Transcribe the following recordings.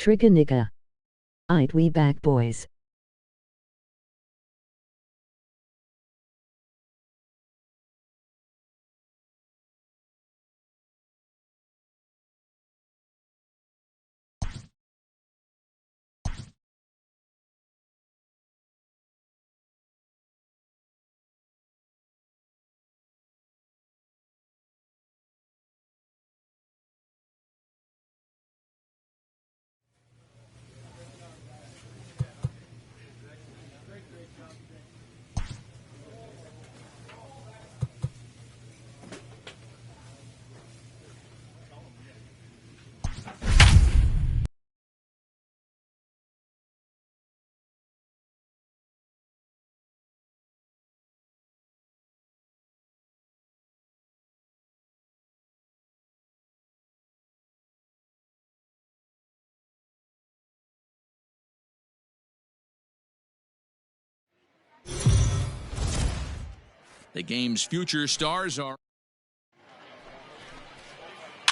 Triganica. Aight we back boys. The game's future stars are.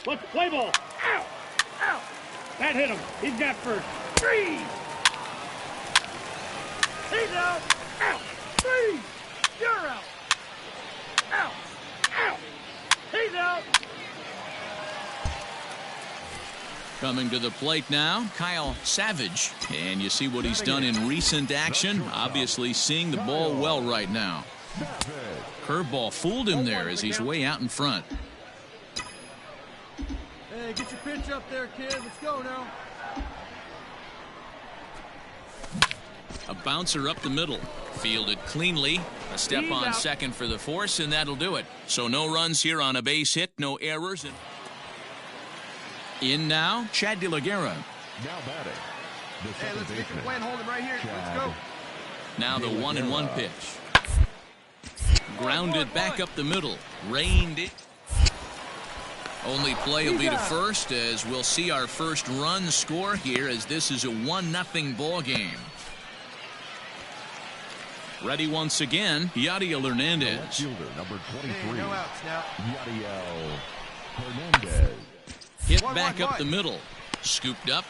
Let's play ball. Ow! Ow! That hit him. He's got first. 3. He's out. Out. 3. You're out. Out. Out. He's out. Coming to the plate now, Kyle Savage. And you see what he's done in recent action. Obviously seeing the ball well right now. Curveball fooled him there as he's way out in front. Hey, get your pitch up there, kid. Let's go now. A bouncer up the middle. Fielded cleanly. A step on second for the force, and that'll do it. So no runs here on a base hit, no errors. In now, Chad De La Guerra. Now batting. Hey, let's get your plan, hold him right here. Let's go. Now the 1-1 pitch. Grounded back up the middle. Reined it. Only play will be to first as we'll see our first run score here as this is a 1-0 ball game. Ready once again, Yadiel Hernandez. Fielder number 23. Hey, no outs now. Yadiel Hernandez. Hit back up the middle. Scooped up.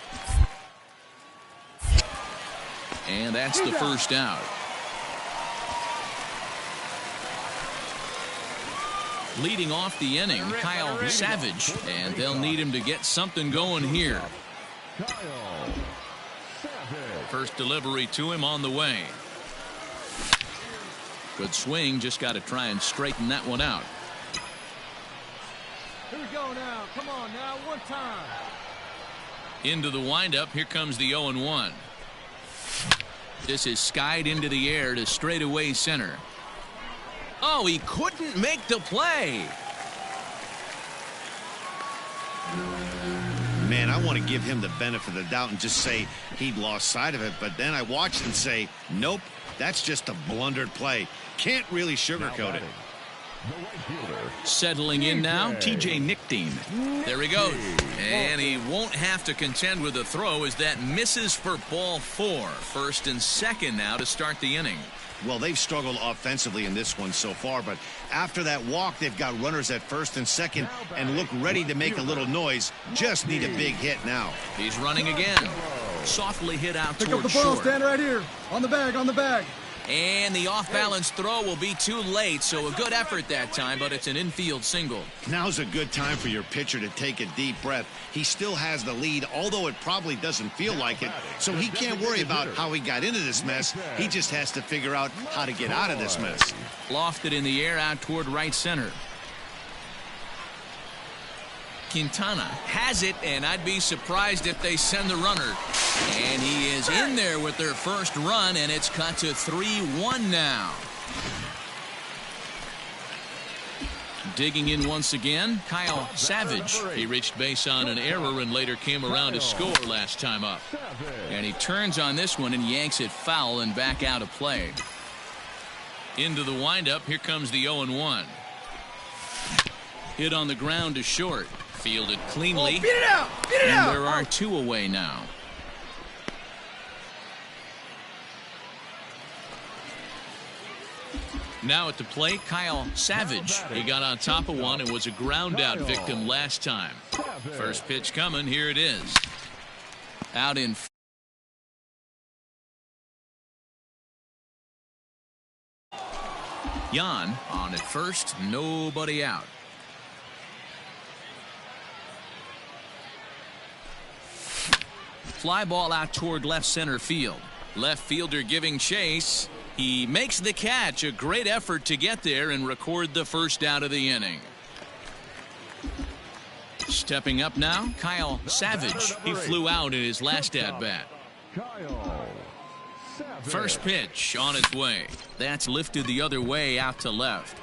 And that's the first out. Leading off the inning, Kyle Savage, and they'll need him to get something going here. Kyle Savage. First delivery to him on the way. Good swing, just got to try and straighten that one out. Here we go now. Come on now, one time. Into the windup, here comes the 0-1. This is skied into the air to straightaway center. Oh, he couldn't make the play. Man, I want to give him the benefit of the doubt and just say he'd lost sight of it. But then I watched and say, nope, that's just a blundered play. Can't really sugarcoat it. Settling in now, TJ Nickdean. There he goes. And he won't have to contend with a throw as that misses for ball 4. First and second now to start the inning. Well, they've struggled offensively in this one so far, but after that walk, they've got runners at first and second and look ready to make a little noise. Just need a big hit now. He's running again. Softly hit out Pick towards up the ball, short. stand right here. On the bag, on the bag. And the off-balance throw will be too late, so a good effort that time, but it's an infield single. Now's a good time for your pitcher to take a deep breath. He still has the lead, although it probably doesn't feel like it, so he can't worry about how he got into this mess. He just has to figure out how to get out of this mess. Lofted in the air out toward right center. Quintana has it, and I'd be surprised if they send the runner. And he is in there with their first run, and it's cut to 3-1 now. Digging in once again, Kyle Savage. He reached base on an error and later came around to score last time up. And he turns on this one and yanks it foul and back out of play. Into the windup, here comes the 0-1. Hit on the ground to short. Fielded cleanly. Oh, beat it out! Beat it and out! there are 2 away now. Now at the plate, Kyle Savage. He got on top of one and was a ground out victim last time. First pitch coming. Here it is. out in. Jan on at first, nobody out. Fly ball out toward left center field. Left fielder giving chase. He makes the catch. A great effort to get there and record the first out of the inning. Stepping up now, Kyle Savage. He flew out in his last at-bat. First pitch on its way. That's lifted the other way out to left.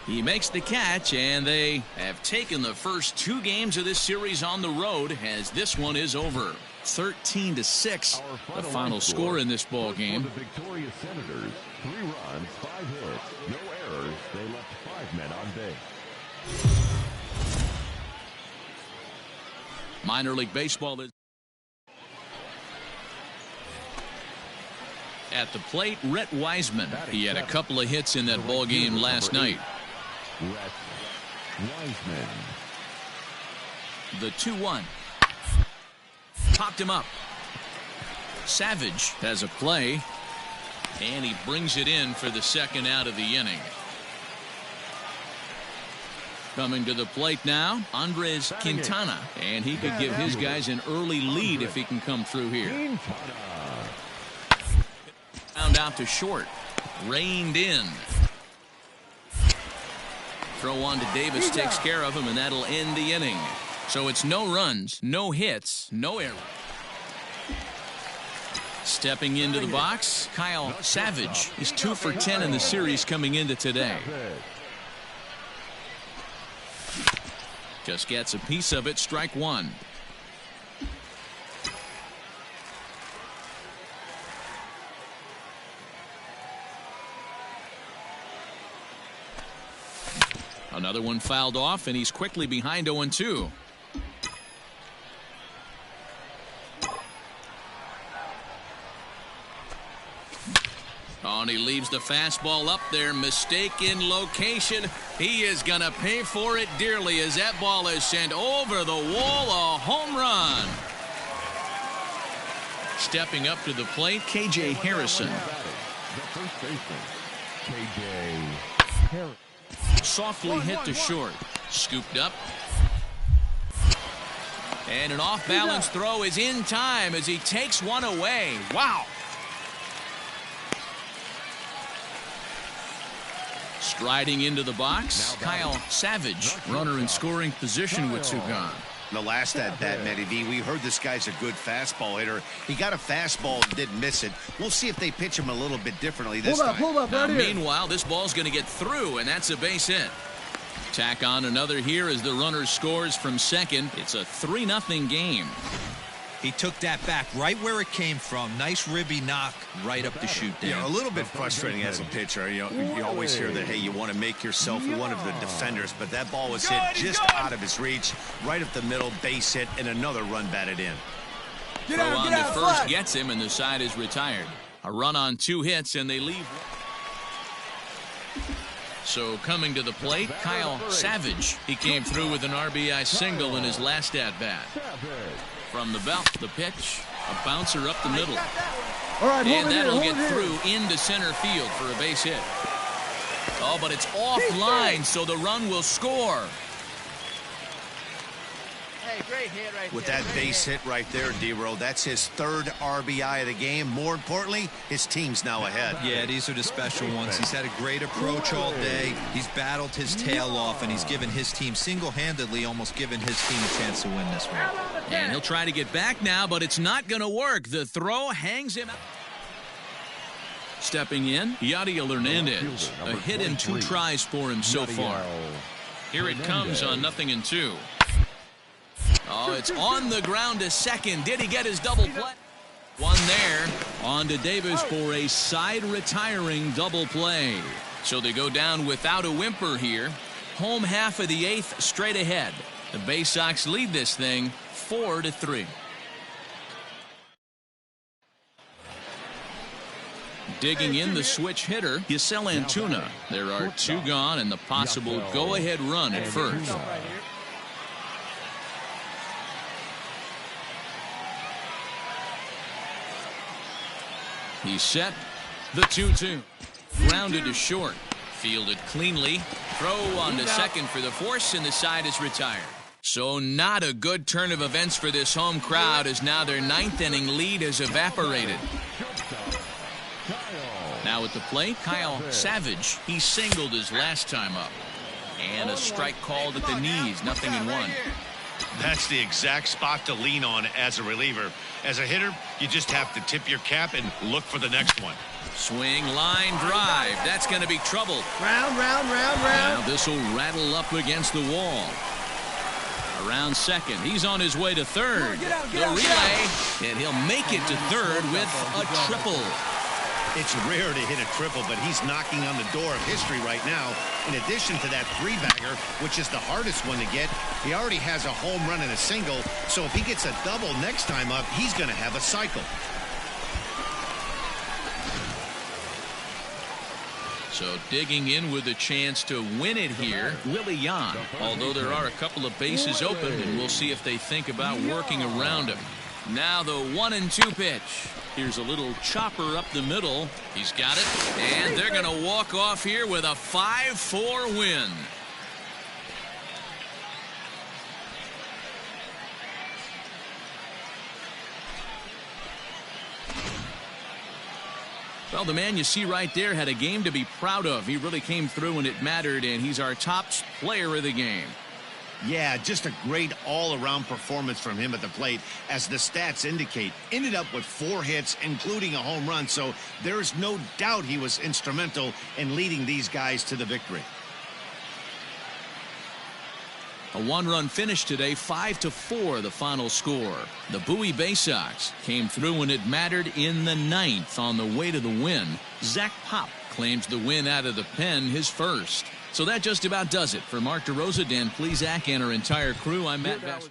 He makes the catch, and they have taken the first 2 games of this series on the road as this one is over. 13-6, the final score in this ball game. The victorious Senators, 3 runs, 5 hits, no errors. They left 5 men on base. Minor League Baseball is at the plate. Rhett Wiseman. He had a couple of hits in that ball game last night. Rhett Wiseman. The 2-1. Popped him up. Savage has a play, and he brings it in for the second out of the inning. Coming to the plate now, Andres Quintana, and he could give his guys an early lead if he can come through here. Found out to short, reined in. Throw on to Davis takes care of him, and that'll end the inning. So it's no runs, no hits, no errors. Stepping into the box, Kyle Savage. He's 2 for 10 in the series coming into today. Just gets a piece of it, strike 1. Another one fouled off, and he's quickly behind 0-2. Oh, and he leaves the fastball up there. Mistaken location. He is going to pay for it dearly as that ball is sent over the wall. A home run. Stepping up to the plate, K.J. Harrison. The first baseman, K.J. Harrison. Softly hit to short. Scooped up. And an off-balance throw is in time as he takes one away. Wow. Striding into the box, Kyle Savage. Runner in scoring position with 2 gone. The last at-bat, Matty D, we heard this guy's a good fastball hitter. He got a fastball and didn't miss it. We'll see if they pitch him a little bit differently this time. Hold up, Now, right here. meanwhile, this ball's going to get through, and that's a base hit. Tack on another here as the runner scores from second. It's a 3-0 game. He took that back right where it came from. Nice ribby knock right up the chute there. You know, a little bit frustrating as a pitcher. You know, you always hear that, hey, you want to make yourself one of the defenders, but that ball was hit just out of his reach, right up the middle, base hit, and another run batted in. Throw on to first gets him, and the side is retired. A run on 2 hits, and they leave. So coming to the plate, Kyle Savage. He came through with an RBI single in his last at-bat. From the belt, the pitch, a bouncer up the middle. All right, and that'll get through into center field for a base hit. Oh, but it's offline, so the run will score. Hey, great hit right With there. that base hit right there, D-Row, that's his 3rd RBI of the game. More importantly, his team's now ahead. Yeah, these are the special ones. He's had a great approach all day. He's battled his tail off, and he's given his team single-handedly, almost given his team a chance to win this one. And he'll try to get back now, but it's not going to work. The throw hangs him out. Stepping in, Yadiel Hernandez. A hit in 2 tries for him so far. Here it comes on 0-2. Oh, it's on the ground to second. Did he get his double play? One there. On to Davis for a side retiring double play. So they go down without a whimper here. Home half of the 8th straight ahead. The Bay Sox lead this thing 4-3. Digging in the switch hitter, Kisl Antuna. There are 2 gone and the possible go-ahead run at first. He's set. The 2-2. Grounded to short. Fielded cleanly. Throw on to second for the force, and the side is retired. So not a good turn of events for this home crowd, as now their 9th inning lead has evaporated. Now at the plate, Kyle Savage. He singled his last time up. And a strike called at the knees. 0-1. That's the exact spot to lean on as a reliever. As a hitter, you just have to tip your cap and look for the next one. Swing, line, drive. That's going to be trouble. Round. Now this will rattle up against the wall. Around second. He's on his way to third. The relay, and he'll make it to third with a triple. It's rare to hit a triple, but he's knocking on the door of history right now. In addition to that three-bagger, which is the hardest one to get, he already has a home run and a single. So if he gets a double next time up, he's going to have a cycle. So digging in with a chance to win it here, Willie Yan. Although there are a couple of bases open, and we'll see if they think about working around him. Now the 1-2 pitch. Here's a little chopper up the middle. He's got it, and they're going to walk off here with a 5-4 win. Well, the man you see right there had a game to be proud of. He really came through when it mattered, and he's our top player of the game. Yeah, just a great all-around performance from him at the plate. As the stats indicate, ended up with 4 hits, including a home run. So there's no doubt he was instrumental in leading these guys to the victory. A 1-run finish today, 5-4 the final score. The Bowie Bay Sox came through when it mattered in the 9th on the way to the win. Zach Pop claims the win out of the pen, his first. So that just about does it. For Mark DeRosa, Dan Plesac, and our entire crew, I'm Matt Baxter.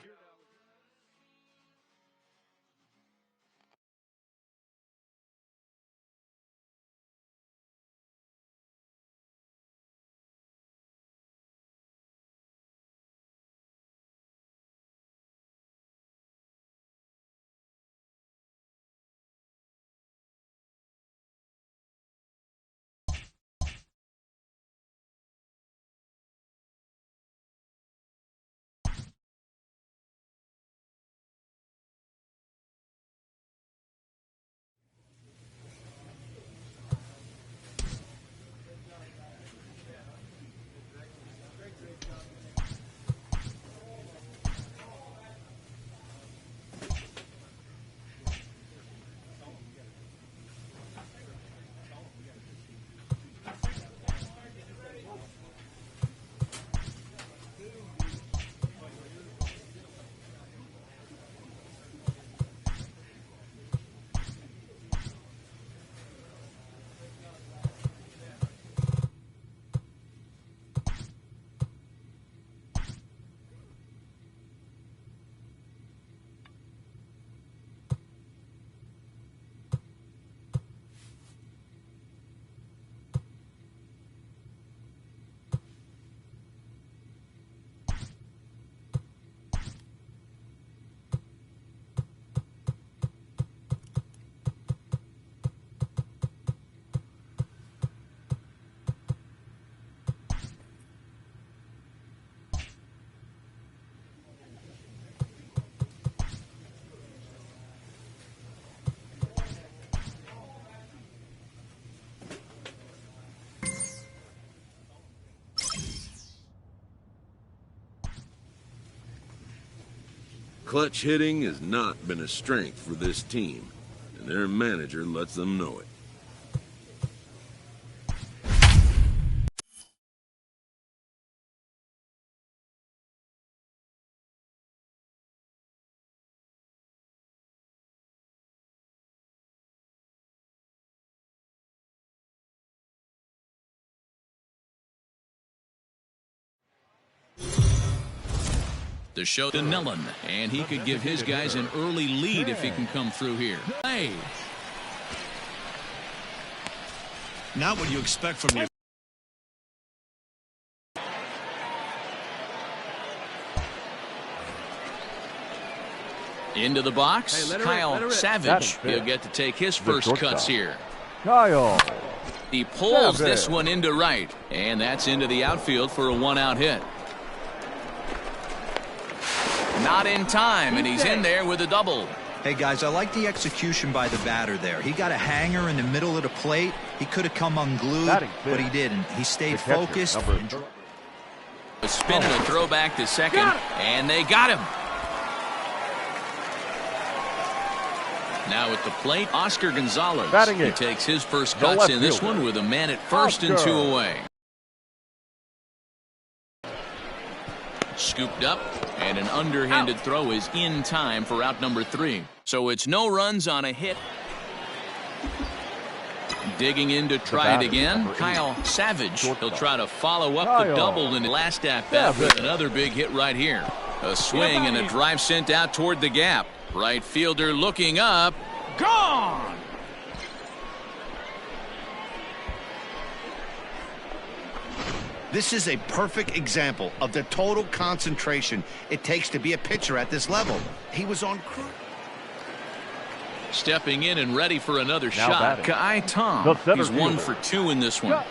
Clutch hitting has not been a strength for this team, and their manager lets them know it. The show to Nellen, and he could give his guys an early lead if he can come through here. Hey. Not what you expect from your Into the box, Kyle Savage. He'll get to take his first cuts here. Kyle. He pulls this one into right, and that's into the outfield for a one-out hit. Not in time, and he's in there with a double. Hey, guys, I like the execution by the batter there. He got a hanger in the middle of the plate. He could have come unglued, but he didn't. He stayed focused. A spin and a throwback to second, and they got him. Now at the plate, Oscar Gonzalez. He takes his first cuts in this one with a man at first and 2 away. Scooped up, and an underhanded throw is in time for out number 3. So it's no runs on a hit. Digging in to try it again, Kyle Savage. He'll try to follow up the double in the last at-bat with another big hit right here. A swing and a drive sent out toward the gap. Right fielder looking up. Gone! This is a perfect example of the total concentration it takes to be a pitcher at this level. He was on cruise. Stepping in and ready for another shot. Kai Tom. He's 1 for 2 in this one.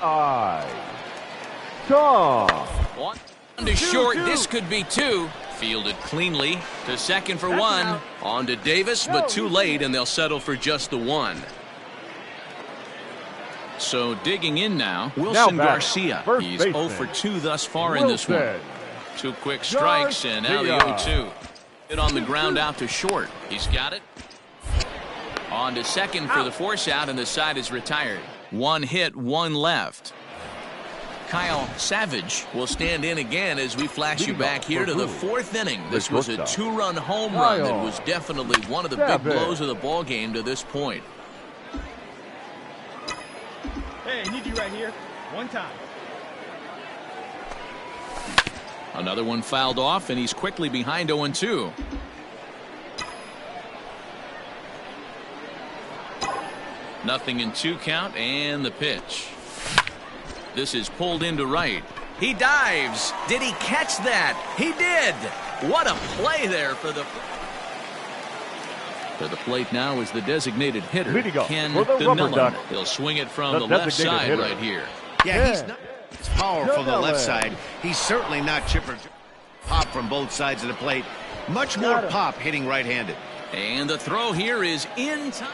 Tom. One to short. This could be 2. Fielded cleanly to second for 1. On to Davis, but too late, and they'll settle for just the 1. So digging in now, Wilson Garcia. He's 0 for 2 thus far in this one. 2 quick strikes, and now the 0-2. Hit on the ground out to short. He's got it. On to second for the force out, and the side is retired. 1 hit, 1 left. Kyle Savage will stand in again as we flash you back here to the 4th inning. This was a 2-run home run that was definitely one of the big blows of the ball game to this point. Hey, I need you right here. One time. Another one fouled off, and he's quickly behind 0-2. Nothing in 2 count, and the pitch. This is pulled into right. He dives. Did he catch that? He did. What a play there for the... To the plate now is the designated hitter, Ken Donnellan. He'll swing it from the left side right here. Yeah, he's not as powerful from the left side. He's certainly not chipper. Pop from both sides of the plate. Much more pop hitting right-handed. And the throw here is in time.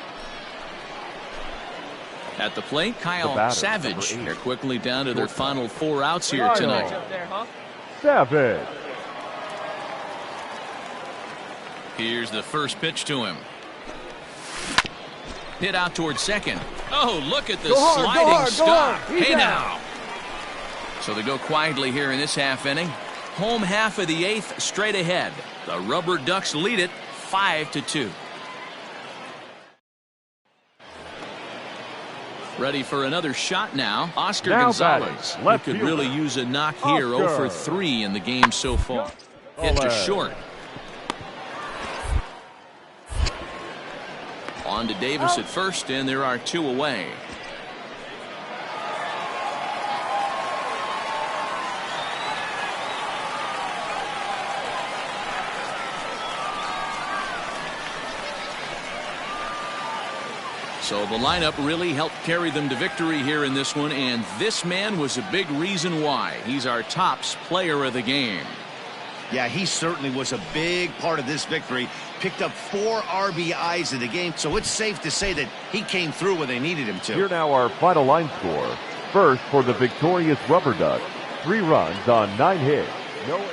At the plate, Kyle Savage. They're quickly down to their final 4 outs here tonight. Savage. Here's the first pitch to him. Hit out towards second. Oh, look at the sliding stop. Hey now. So they go quietly here in this half inning. Home half of the 8th straight ahead. The Rubber Ducks lead it 5-2. Ready for another shot now. Oscar Gonzalez. He could really use a knock here. 0 for 3 in the game so far. Hit to short. On to Davis at first, and there are 2 away. So the lineup really helped carry them to victory here in this one, and this man was a big reason why. He's our tops player of the game. Yeah, he certainly was a big part of this victory. Picked up 4 RBIs in the game, so it's safe to say that he came through when they needed him to. Here now our final line score. First for the victorious Rubber Ducks. 3 runs on 9 hits. No errors.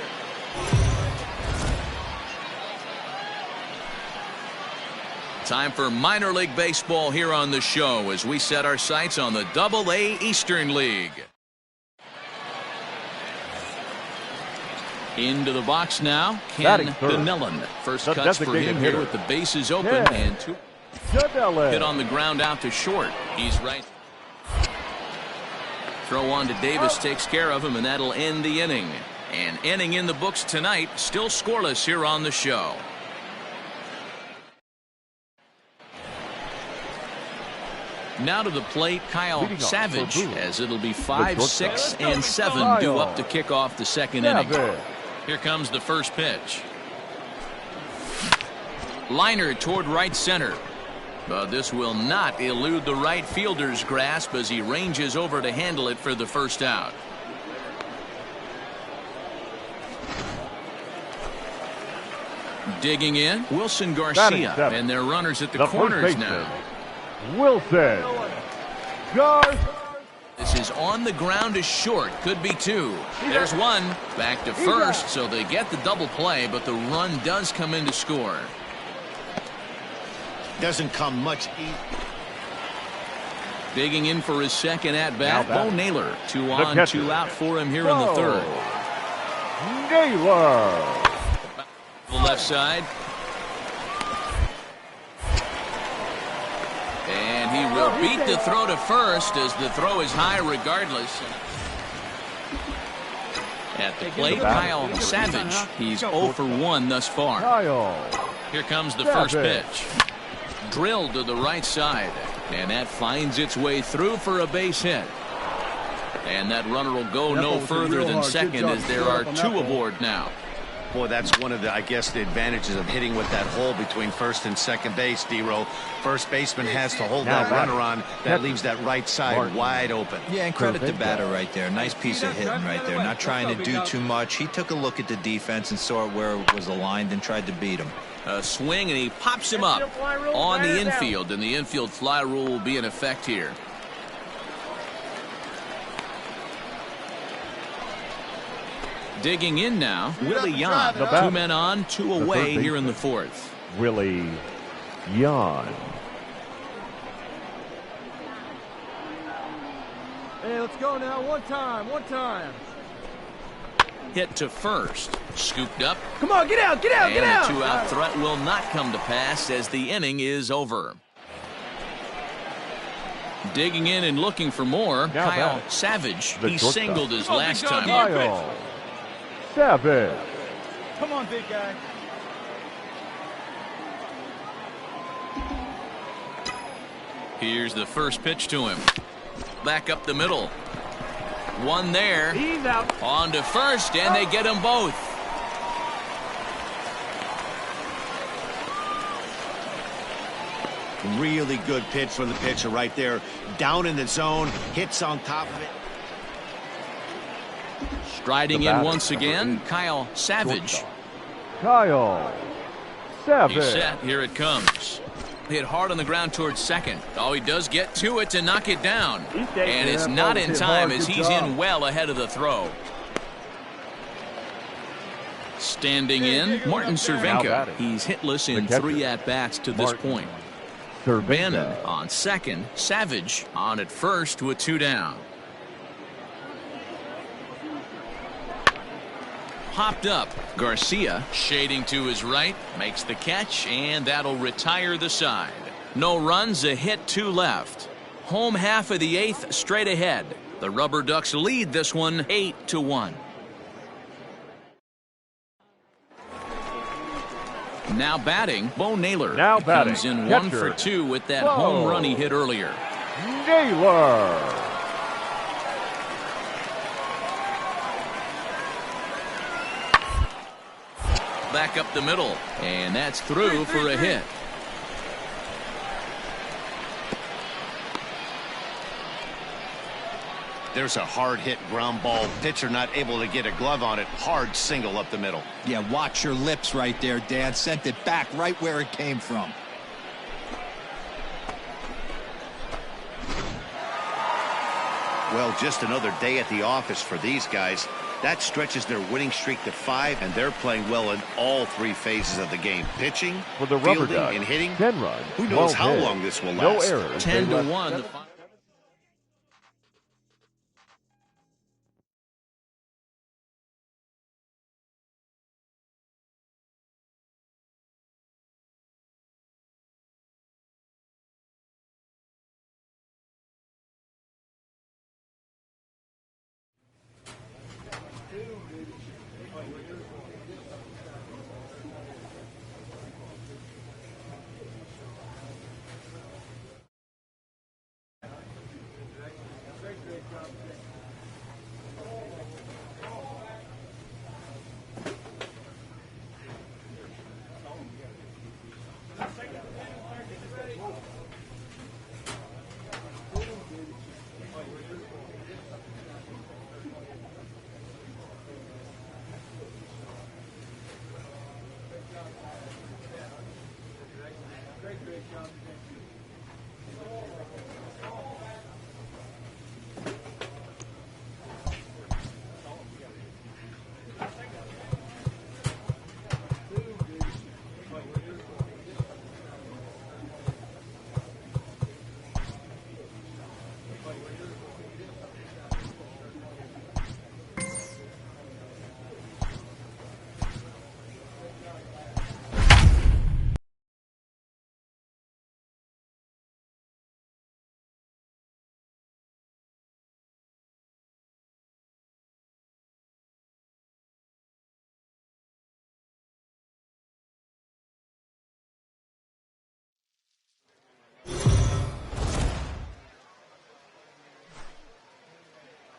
Time for minor league baseball here on the show as we set our sights on the Double-A Eastern League. Into the box now, Ken Donnellan. First cuts for him here with the bases open, and 2 hit on the ground out to short. He's right. Throw on to Davis takes care of him, and that'll end the inning. And inning in the books tonight, still scoreless here on the show. Now to the plate, Kyle Savage, as it'll be 5, 6, and 7 due up to kick off the second inning. Here comes the first pitch. Liner toward right center. But this will not elude the right fielder's grasp as he ranges over to handle it for the first out. Digging in, Wilson Garcia, and their runners at the corners now. Wilson Garcia. This is on the ground is short. Could be two. There's one. Back to first, so they get the double play, but the run does come in to score. Doesn't come much easy. Digging in for his second at-bat, Bo Naylor. 2 on, 2 out for him here in the third. Naylor. The left side. And he will beat the throw to first as the throw is high regardless. At the plate, Kyle Savage. He's 0 for 1 thus far. Here comes the first pitch. Drilled to the right side. And that finds its way through for a base hit. And that runner will go no further than second as there are 2 aboard now. Boy, that's one of the, I guess, the advantages of hitting with that hole between first and second base, D-Row. First baseman has to hold that runner on. That leaves that right side wide open. Yeah, and credit to batter right there. Nice piece of hitting right there. Not trying to do too much. He took a look at the defense and saw it where it was aligned and tried to beat him. A swing, and he pops him up on the infield, and the infield fly rule will be in effect here. Digging in now, Willie Yan. 2 men on, 2 away here in the fourth. Willie Yan. Hey, let's go now. One time. Hit to first. Scooped up. Come on, get out. And the 2-out threat will not come to pass as the inning is over. Digging in and looking for more, Kyle Savage. He singled his last time. Kyle Savage. Come on, big guy. Here's the first pitch to him. Back up the middle. One there. He's out. On to first, and they get them both. Really good pitch from the pitcher right there. Down in the zone. Hits on top of it. Striding in once again, Kyle Savage. Kyle Savage. He's set. Here it comes. Hit hard on the ground towards second. Oh, he does get to it to knock it down. And it's not in time as he's in well ahead of the throw. Standing in, Martin Cervenka. He's hitless in 3 at-bats to this point. Bannon on second. Savage on at first with 2 down. Popped up. Garcia shading to his right, makes the catch, and that'll retire the side. No runs, a hit, 2 left. Home half of the 8th straight ahead. The Rubber Ducks lead this one 8-1. Now batting, Bo Naylor. Now batting, comes in catcher. 1 for 2 with that home run he hit earlier. Naylor. Back up the middle, and that's through for a hit. There's a hard hit ground ball. Pitcher not able to get a glove on it. Hard single up the middle. Yeah, watch your lips right there, Dad. Sent it back right where it came from. Well, just another day at the office for these guys. That stretches their winning streak to 5, and they're playing well in all 3 phases of the game. Pitching, For the Rubber fielding, Ducks, and hitting. 10 runs. Who knows 12 how hits. long this will No last. errors. 10-1.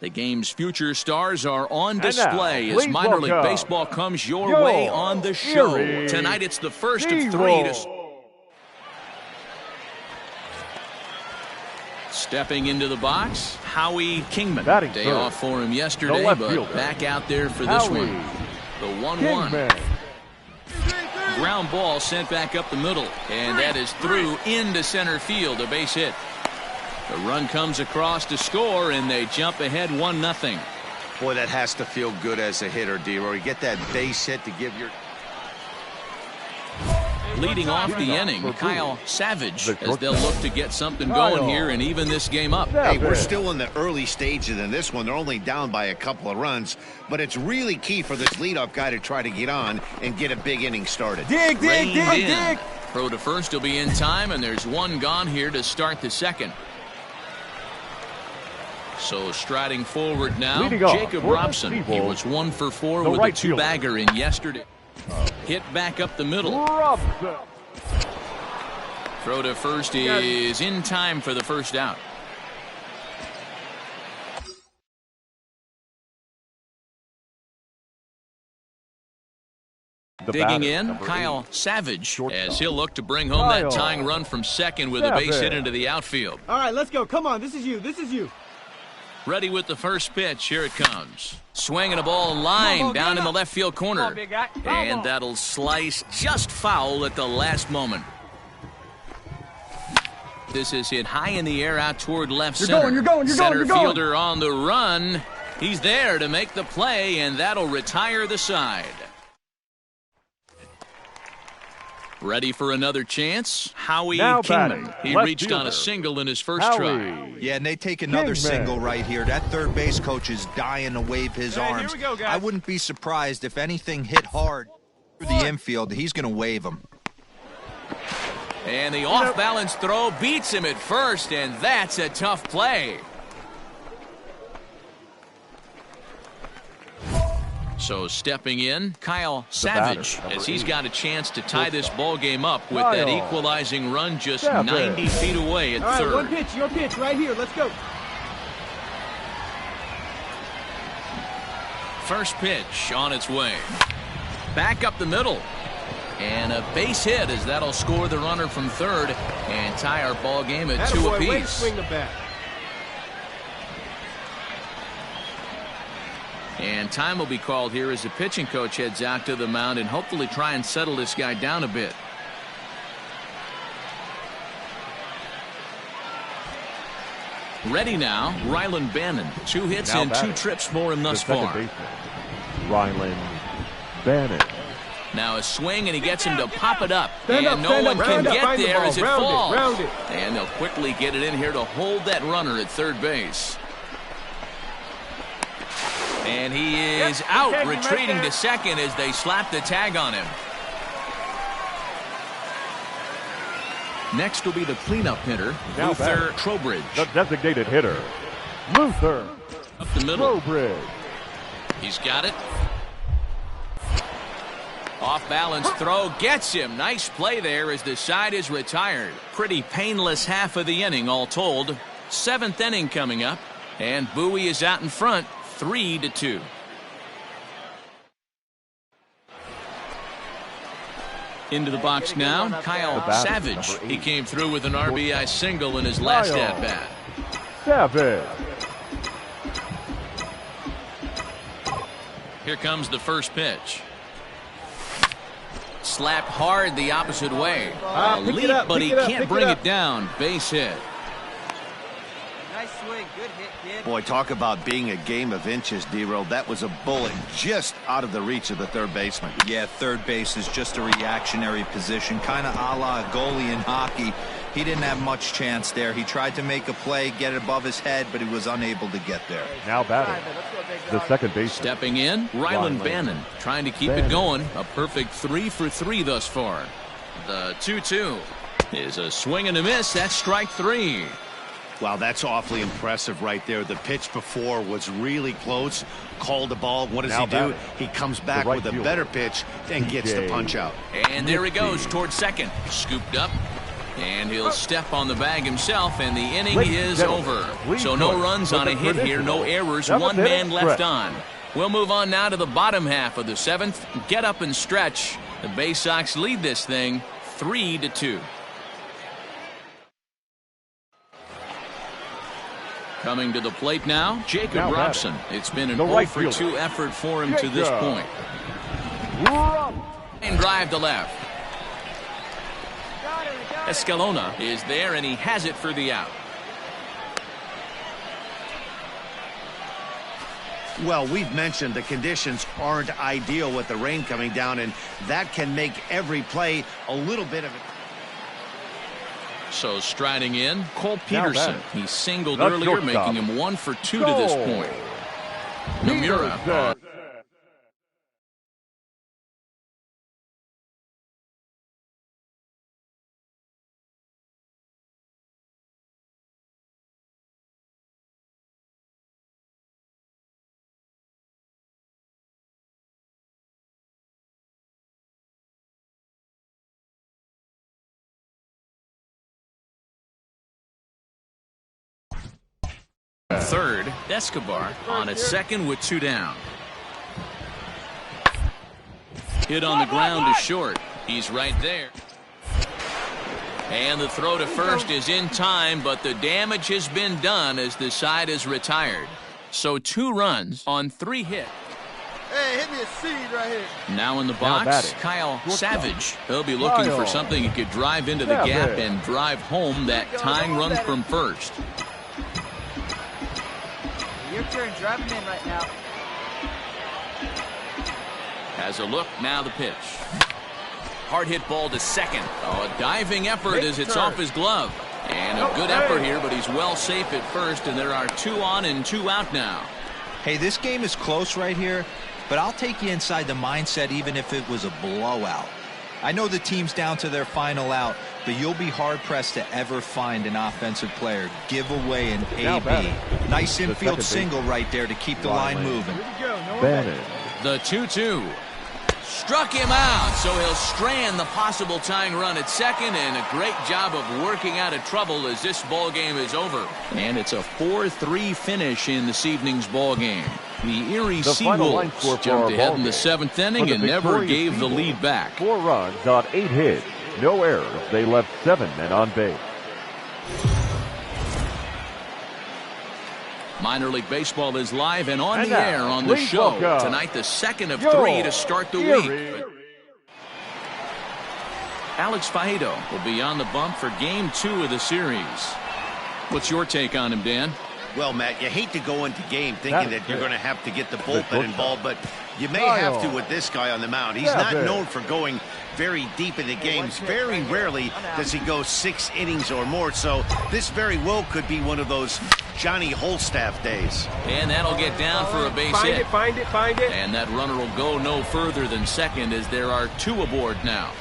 The game's future stars are on display as minor league baseball comes your way on the show. Tonight it's the first of three to... Stepping into the box, Howie Kingman. Day off for him yesterday, but back out there for this one. The 1-1. Ground ball sent back up the middle, and that is through into center field, a base hit. The run comes across to score, and they jump ahead 1-0. Boy, that has to feel good as a hitter, D-Roy. You get that base hit to give your... Leading off the inning, Kyle Savage, as they'll look to get something going here and even this game up. Hey, we're still in the early stages in this one. They're only down by a couple of runs, but it's really key for this leadoff guy to try to get on and get a big inning started. Dig. Throw to first will be in time, and there's one gone here to start the second. So striding forward now, Jacob Robson. He was 1 for 4 with a two-bagger in yesterday. Hit back up the middle. Throw to first is in time for the first out. Digging in, Kyle Savage, as he'll look to bring home that tying run from second with a base hit into the outfield. All right, let's go. Come on, this is you. Ready with the first pitch. Here it comes. Swinging a ball line down in the left field corner. And that'll slice just foul at the last moment. This is hit high in the air out toward left center. You're going. Center fielder on the run. He's there to make the play, and that'll retire the side. Ready for another chance? Howie Kingman. He reached on a single in his first try. Yeah, and they take another single right here. That third base coach is dying to wave his arms. Here we go, guys. I wouldn't be surprised if anything hit hard through the infield. He's going to wave him. And the off-balance throw beats him at first, and that's a tough play. So stepping in, Kyle Savage, as he's got a chance to tie this ball game up with that equalizing run just 90 feet away at third. All right, your pitch right here. Let's go. First pitch on its way. Back up the middle. And a base hit as that'll score the runner from third and tie our ball game at 2 apiece. Swing the bat. And time will be called here as the pitching coach heads out to the mound and hopefully try and settle this guy down a bit. Ready now, Rylan Bannon. 2 hits and 2 trips for him thus far. Rylan Bannon. Now a swing, and he gets him to pop it up. And no one can get there as it falls. And they'll quickly get it in here to hold that runner at third base. And he is out, retreating to second as they slap the tag on him. Next will be the cleanup hitter, Luther Trowbridge. The designated hitter, Luther up the middle. Trowbridge. He's got it. Off-balance throw gets him. Nice play there as the side is retired. Pretty painless half of the inning all told. 7th inning coming up, and Bowie is out in front, 3-2. Into the box now, Kyle Savage. He came through with an RBI single in his last at-bat. Savage. Here comes the first pitch. Slapped hard the opposite way. A leap, but he can't bring it down. Base hit. Nice swing. Good hit, kid. Boy, talk about being a game of inches, D-Roll. That was a bullet just out of the reach of the third baseman. Yeah, third base is just a reactionary position, kind of a la goalie in hockey. He didn't have much chance there. He tried to make a play, get it above his head, but he was unable to get there. Now batting, the second baseman. Stepping in, Rylan Bannon, trying to keep it going. A perfect 3 for 3 thus far. The 2-2 is a swing and a miss. That's strike 3. Wow, that's awfully impressive right there. The pitch before was really close. Called the ball. What does he do? He comes back with a better pitch and gets the punch out. And there he goes towards second. Scooped up. And he'll step on the bag himself, and the inning is over. So no runs on a hit here, no errors, one man left on. We'll move on now to the bottom half of the 7th. Get up and stretch. The Bay Sox lead this thing 3-2. Coming to the plate now, Jacob Robson. It's been an 0-for-2 effort for him to this point. And drive to left. Escalona is there, and he has it for the out. Well, we've mentioned the conditions aren't ideal with the rain coming down, and that can make every play a little bit of it. So striding in, Cole Peterson. He singled earlier, making him 1-for-2 to this point. Nomura. Third, Escobar on at second with 2 down. Hit on the ground to short. He's right there. And the throw to first is in time, but the damage has been done as the side is retired. So 2 runs on 3 hits. Hey, hit me a seed right here. Now in the box, Kyle Savage. He'll be looking for something he could drive into the gap and drive home that tying run from first. Your turn, driving in right now. Has a look, now the pitch. Hard hit ball to second. Oh, a diving effort as it's off his glove. And a good effort here, but he's well safe at first, and there are 2 on and 2 out now. Hey, this game is close right here, but I'll take you inside the mindset even if it was a blowout. I know the team's down to their final out, but you'll be hard-pressed to ever find an offensive player give away an AB. Nice infield single right there to keep the line moving. The 2-2. Struck him out, so he'll strand the possible tying run at second, and a great job of working out of trouble as this ball game is over. And it's a 4-3 finish in this evening's ball game. The Erie Seawolves jumped ahead in the 7th inning and never gave the lead back. 4 runs on 8 hits, no errors. They left 7 men on base. Minor League Baseball is live and on the air on the show. Tonight, the 2nd of 3 to start the week. Alex Faedo will be on the bump for Game 2 of the series. What's your take on him, Dan? Well, Matt, you hate to go into game thinking that you're going to have to get the bullpen involved, but you may have to with this guy on the mound. He's not known for going very deep into games. Very rarely does he go 6 innings or more, so this very well could be one of those Johnny Holstaff days. And that'll get down for a base hit. Find it. And that runner will go no further than second as there are 2 aboard now.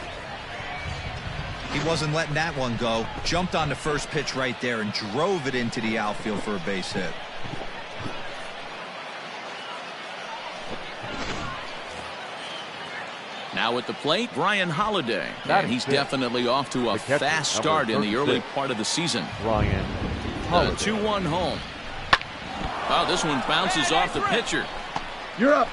He wasn't letting that one go. Jumped on the first pitch right there and drove it into the outfield for a base hit. Now at the plate, Brian Holiday. And he's definitely off to a fast start in the early part of the season. Brian Holiday. 2-1 home. Oh, this one bounces off the pitcher. You're up.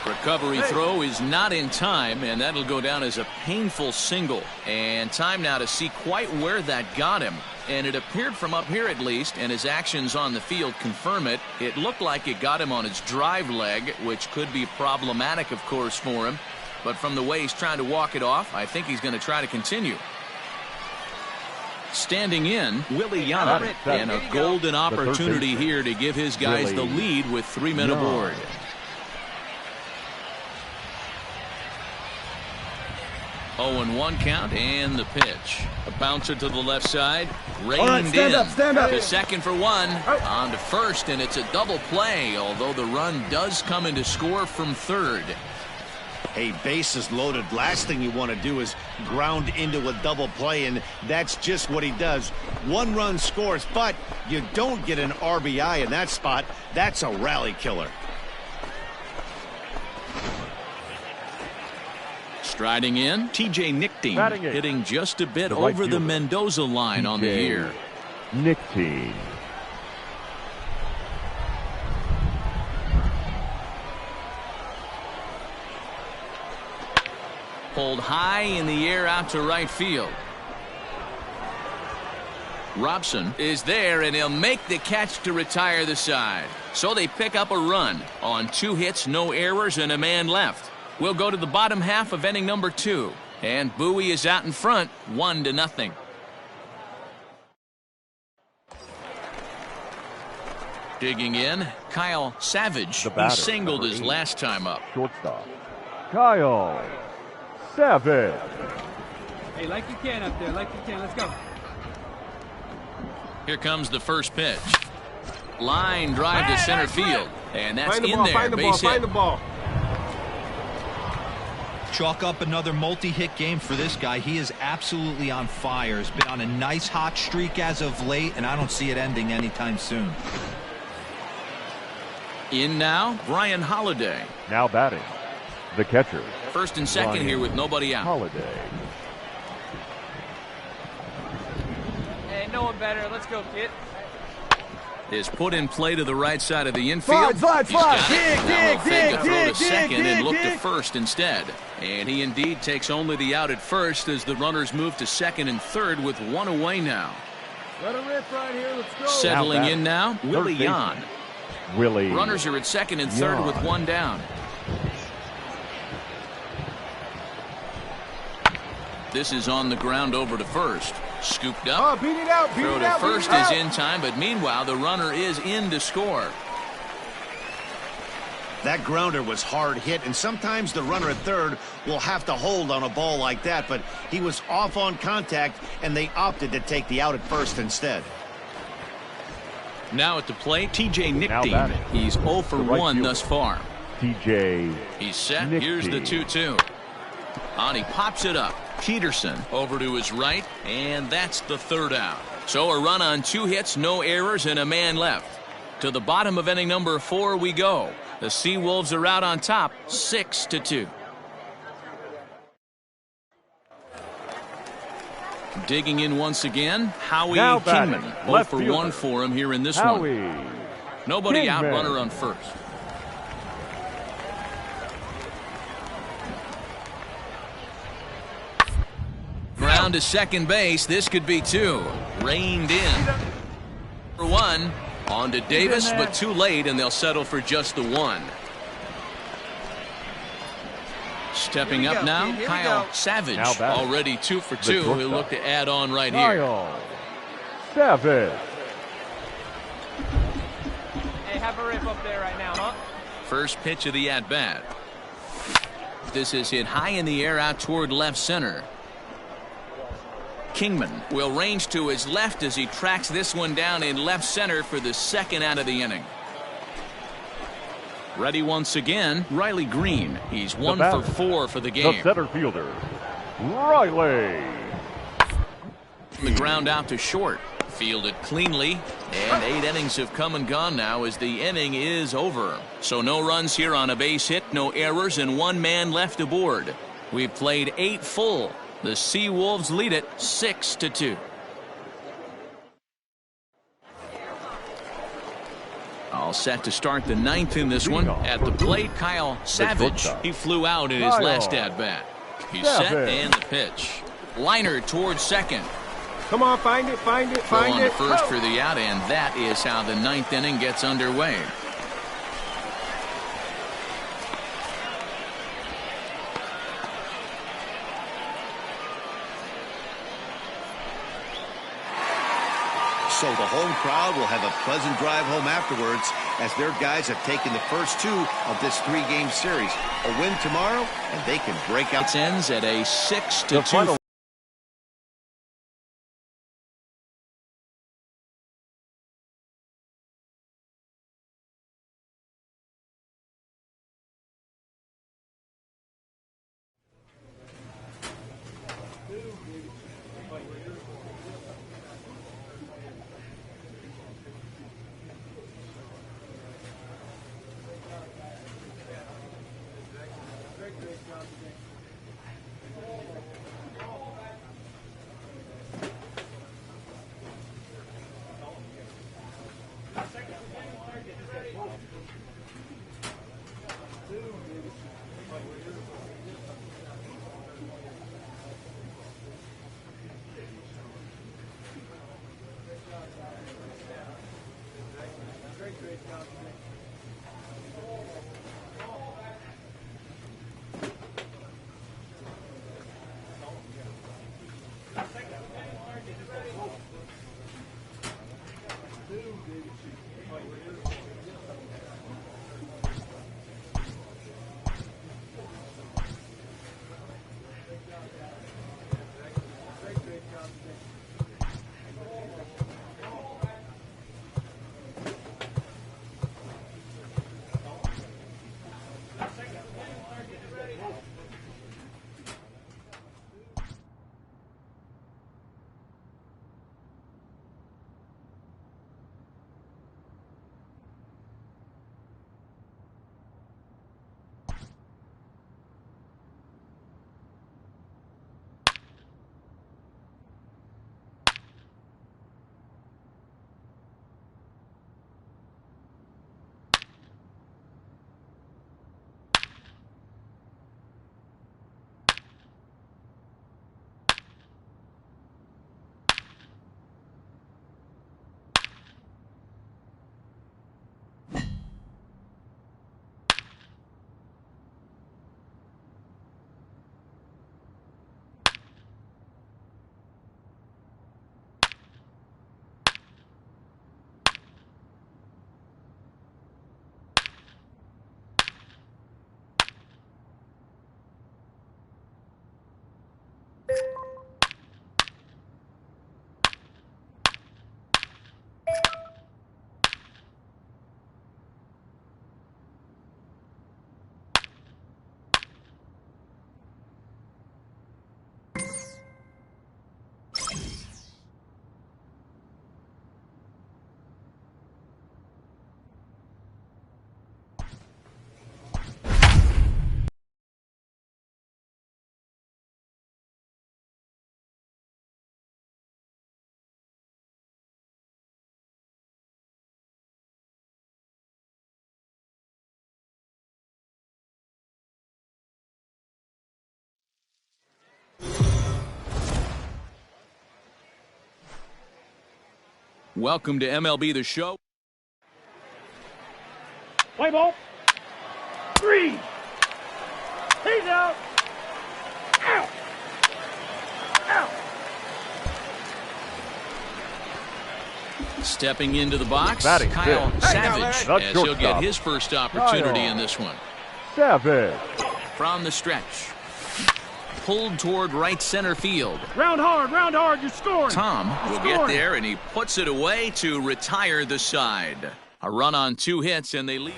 Recovery throw is not in time, and that'll go down as a painful single. And time now to see quite where that got him. And it appeared from up here at least, and his actions on the field confirm it. It looked like it got him on his drive leg, which could be problematic, of course, for him. But from the way he's trying to walk it off, I think he's going to try to continue. Standing in, Willie Yana, and a golden opportunity here to give his guys the lead with 3 men aboard. 0-1 count and the pitch. A bouncer to the left side. Reined stand up. to second for 1. On to first, and it's a double play, although the run does come in to score from third. Hey, bases loaded. Last thing you want to do is ground into a double play, and that's just what he does. 1 run scores, but you don't get an RBI in that spot. That's a rally killer. Striding in, TJ Nickteam, hitting just a bit over the Mendoza line on the year. Nickteam. Pulled high in the air out to right field. Robson is there, and he'll make the catch to retire the side. So they pick up a run on 2 hits, no errors, and a man left. We'll go to the bottom half of inning number 2. And Bowie is out in front, 1-0. Digging in, Kyle Savage. He singled his last time up. Shortstop, Kyle Savage. Hey, like you can up there, like you can. Let's go. Here comes the first pitch. Line drive to center field. And that's in there. Base hit. Find the ball. Chalk up another multi-hit game for this guy. He is absolutely on fire. He's been on a nice hot streak as of late, and I don't see it ending anytime soon. In now, Brian Holiday. Now batting, the catcher. First and second Brian here with nobody out. Holiday. Hey, no one better. Let's go, kid. Is put in play to the right side of the infield. Slide. Dig, throw to second and look to first instead. And he indeed takes only the out at first as the runners move to second and third with 1 away now. Let him rip right here. Let's go. Settling in now, Willie Yan. Willie. Runners are at second and third with 1 down. This is on the ground over to first. Scooped up. Beat it out. Throw to first is in time, but meanwhile the runner is in to score. That grounder was hard hit, and sometimes the runner at third will have to hold on a ball like that, but he was off on contact, and they opted to take the out at first instead. Now at the plate, TJ Nickteam. He's 0 for 1 thus far. TJ. He's set. Nickteam. Here's the 2-2. On he pops it up. Peterson over to his right, and that's the third out. So a run on 2 hits, no errors, and a man left. To the bottom of inning number 4 we go. The Seawolves are out on top, 6-2. Digging in once again, Howie Kingman. 0 for 1 for him here in this one. Nobody Kingman. out, runner on first. Ground to second base. This could be 2. Reined in. For 1. On to Davis, but too late, and they'll settle for just the 1. Stepping up now, Kyle Savage. Already 2 for 2. He'll look to add on right here. Kyle Savage. Hey, have a rip up there right now, huh? First pitch of the at-bat. This is hit high in the air out toward left center. Kingman will range to his left as he tracks this one down in left center for the second out of the inning. Ready once again, Riley Green. He's 1 for 4 for the game. The center fielder, Riley. The ground out to short. Fielded cleanly. And 8 innings have come and gone now as the inning is over. So no runs here on a base hit, no errors, and 1 man left aboard. We've played 8 full. The Seawolves lead it 6-2. All set to start the 9th in this one. At the plate, Kyle Savage. He flew out in his last at-bat. He's set and the pitch. Liner towards second. Come on, find it. Throw on to first for the out, and that is how the 9th inning gets underway. So the home crowd will have a pleasant drive home afterwards as their guys have taken the first 2 of this 3-game series. A win tomorrow, and they can break out. It ends at a 6-2. Welcome to MLB The Show. Play ball. 3. He's out. Out. Out. Stepping into the box, Batting Kyle fifth. Savage, Hey, as he'll get his first opportunity in this one. Savage. From the stretch. Pulled toward right center field. Round hard, you're scoring. Tom will get there, and he puts it away to retire the side. A run on 2 hits, and they lead.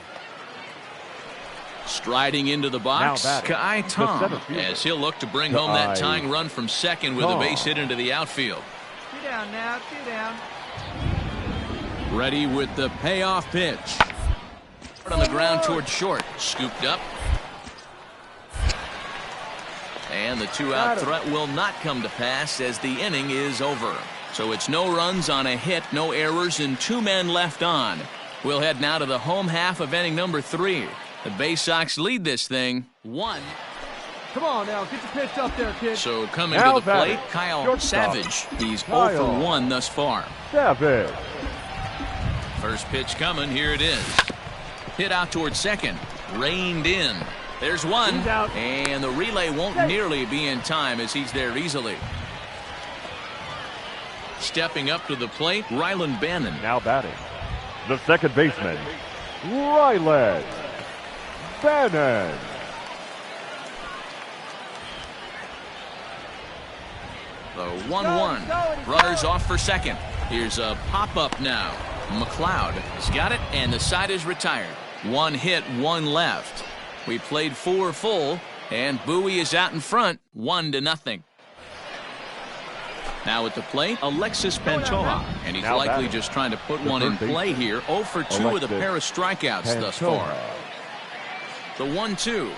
Striding into the box, Kai Tom, as he'll look to bring home that tying run from second with a base hit into the outfield. 2 down now, 2 down. Ready with the payoff pitch. On the ground toward short. Scooped up. And the 2-out threat will not come to pass as the inning is over. So it's no runs on a hit, no errors, and 2 men left on. We'll head now to the home half of inning number 3. The Bay Sox lead this thing 1. Come on now, get your pitch up there, kid. So coming to the plate, Kyle Savage. He's 0 for 1 thus far. Savage. First pitch coming, here it is. Hit out toward second. Reined in. There's one, and the relay won't nearly be in time as he's there easily. Stepping up to the plate, Ryland Bannon. Now batting, the second baseman, Ryland Bannon. The 1-1. Runners off for second. Here's a pop-up now. McLeod has got it, and the side is retired. 1 hit, 1 left. We played 4 full, and Bowie is out in front, 1-0. Now at the plate, Alexis Pantoja, and he's likely just trying to put one in play here. 0 for 2 with a pair of strikeouts thus far. The 1-2.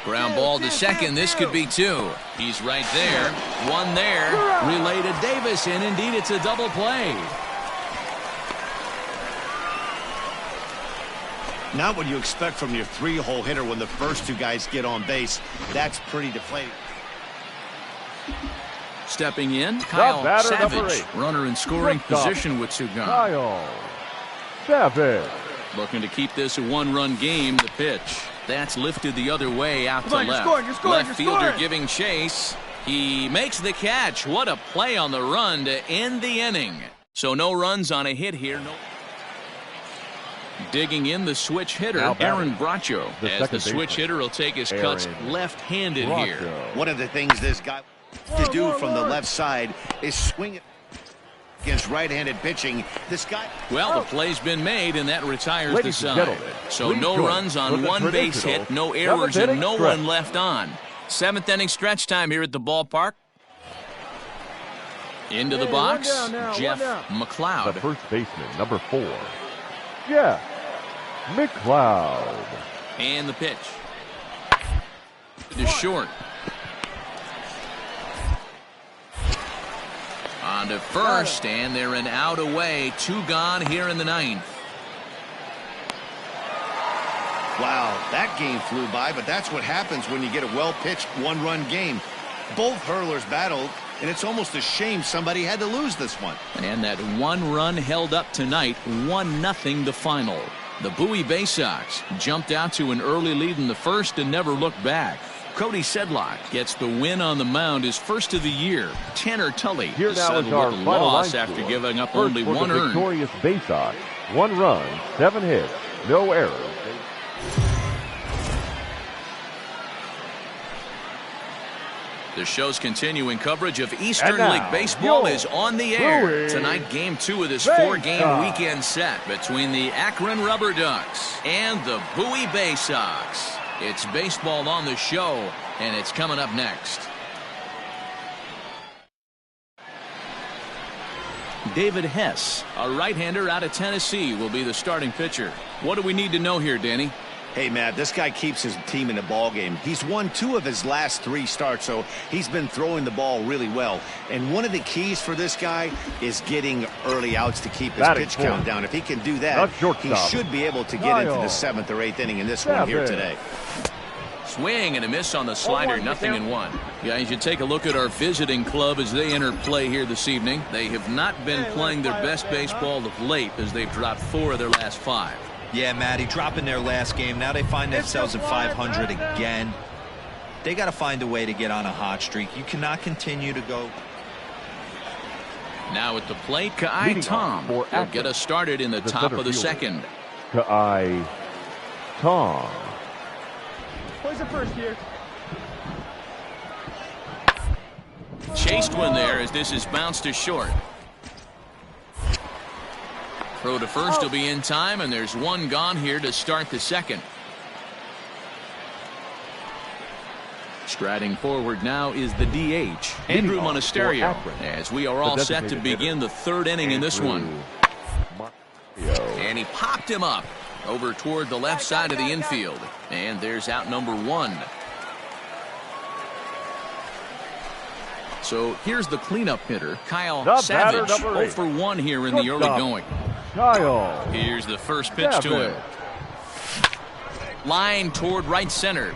Ground ball to second. This could be 2. He's right there. 1 there. Relay to Davis, and indeed it's a double play. Not what you expect from your three-hole hitter when the first two guys get on base. That's pretty deflating. Stepping in, Kyle Savage, runner in scoring position with two gone. Kyle Savage. Looking to keep this a one-run game. The pitch. That's lifted the other way out to left. You're scoring, Left fielder giving chase. He makes the catch. What a play on the run to end the inning. So no runs on a hit here. No. Digging in the switch hitter, Aaron Bracho. As the switch hitter will take his cuts left-handed here. One of the things this guy to do from the left side is swing it against right-handed pitching. This guy. Well, the play's been made, and that retires the side. So no runs on one base hit, no errors, and no one left on. Seventh inning stretch time here at the ballpark. Into the box, Jeff McLeod. The first baseman, number 4, Jeff McLeod. And the pitch. To short. On to first, and they're an out away. 2 gone here in the 9th. Wow, that game flew by, but that's what happens when you get a well-pitched one-run game. Both hurlers battled, and it's almost a shame somebody had to lose this one. And that one run held up tonight, 1-0 the final. The Bowie Bay Sox jumped out to an early lead in the first and never looked back. Cody Sedlock gets the win on the mound, his first of the year. Tanner Tully Here now settled is our with a final loss line after score. giving up First only for 1 the earned. victorious Bay Sox, 1 run, 7 hits, no errors. The show's continuing coverage of Eastern now, League Baseball your is on the air. Bowie Tonight, game 2 of this Bay 4-game Sox. weekend set between the Akron Rubber Ducks and the Bowie Bay Sox. It's baseball on the show, and it's coming up next. David Hess, a right-hander out of Tennessee, will be the starting pitcher. What do we need to know here, Danny? Hey, Matt, this guy keeps his team in the ball game. He's won 2 of his last 3 starts, so he's been throwing the ball really well. And one of the keys for this guy is getting early outs to keep his pitch count down. If he can do that, he should be able to get into the 7th or 8th inning in this one here today. Swing and a miss on the slider, 0-1. Guys, you take a look at our visiting club as they enter play here this evening. They have not been playing their best baseball of late as they've dropped 4 of their last 5. Yeah, Matty, dropping their last game. Now they find themselves at 500 again. They got to find a way to get on a hot streak. You cannot continue to go. Now at the plate, Kai Tom will get us started in the top of the second. Kai Tom. Where's the first here? Chased one there as this is bounced to short. Throw to first will be in time, and there's 1 gone here to start the second. Striding forward now is the DH, Andrew Monasterio, as we are all set to begin the 3rd inning in this one. And he popped him up over toward the left side of the infield. And there's out number 1. So here's the cleanup hitter, Kyle Savage, 0 for 1 here in the early going. Kyle. Here's the first pitch to him. Line toward right center.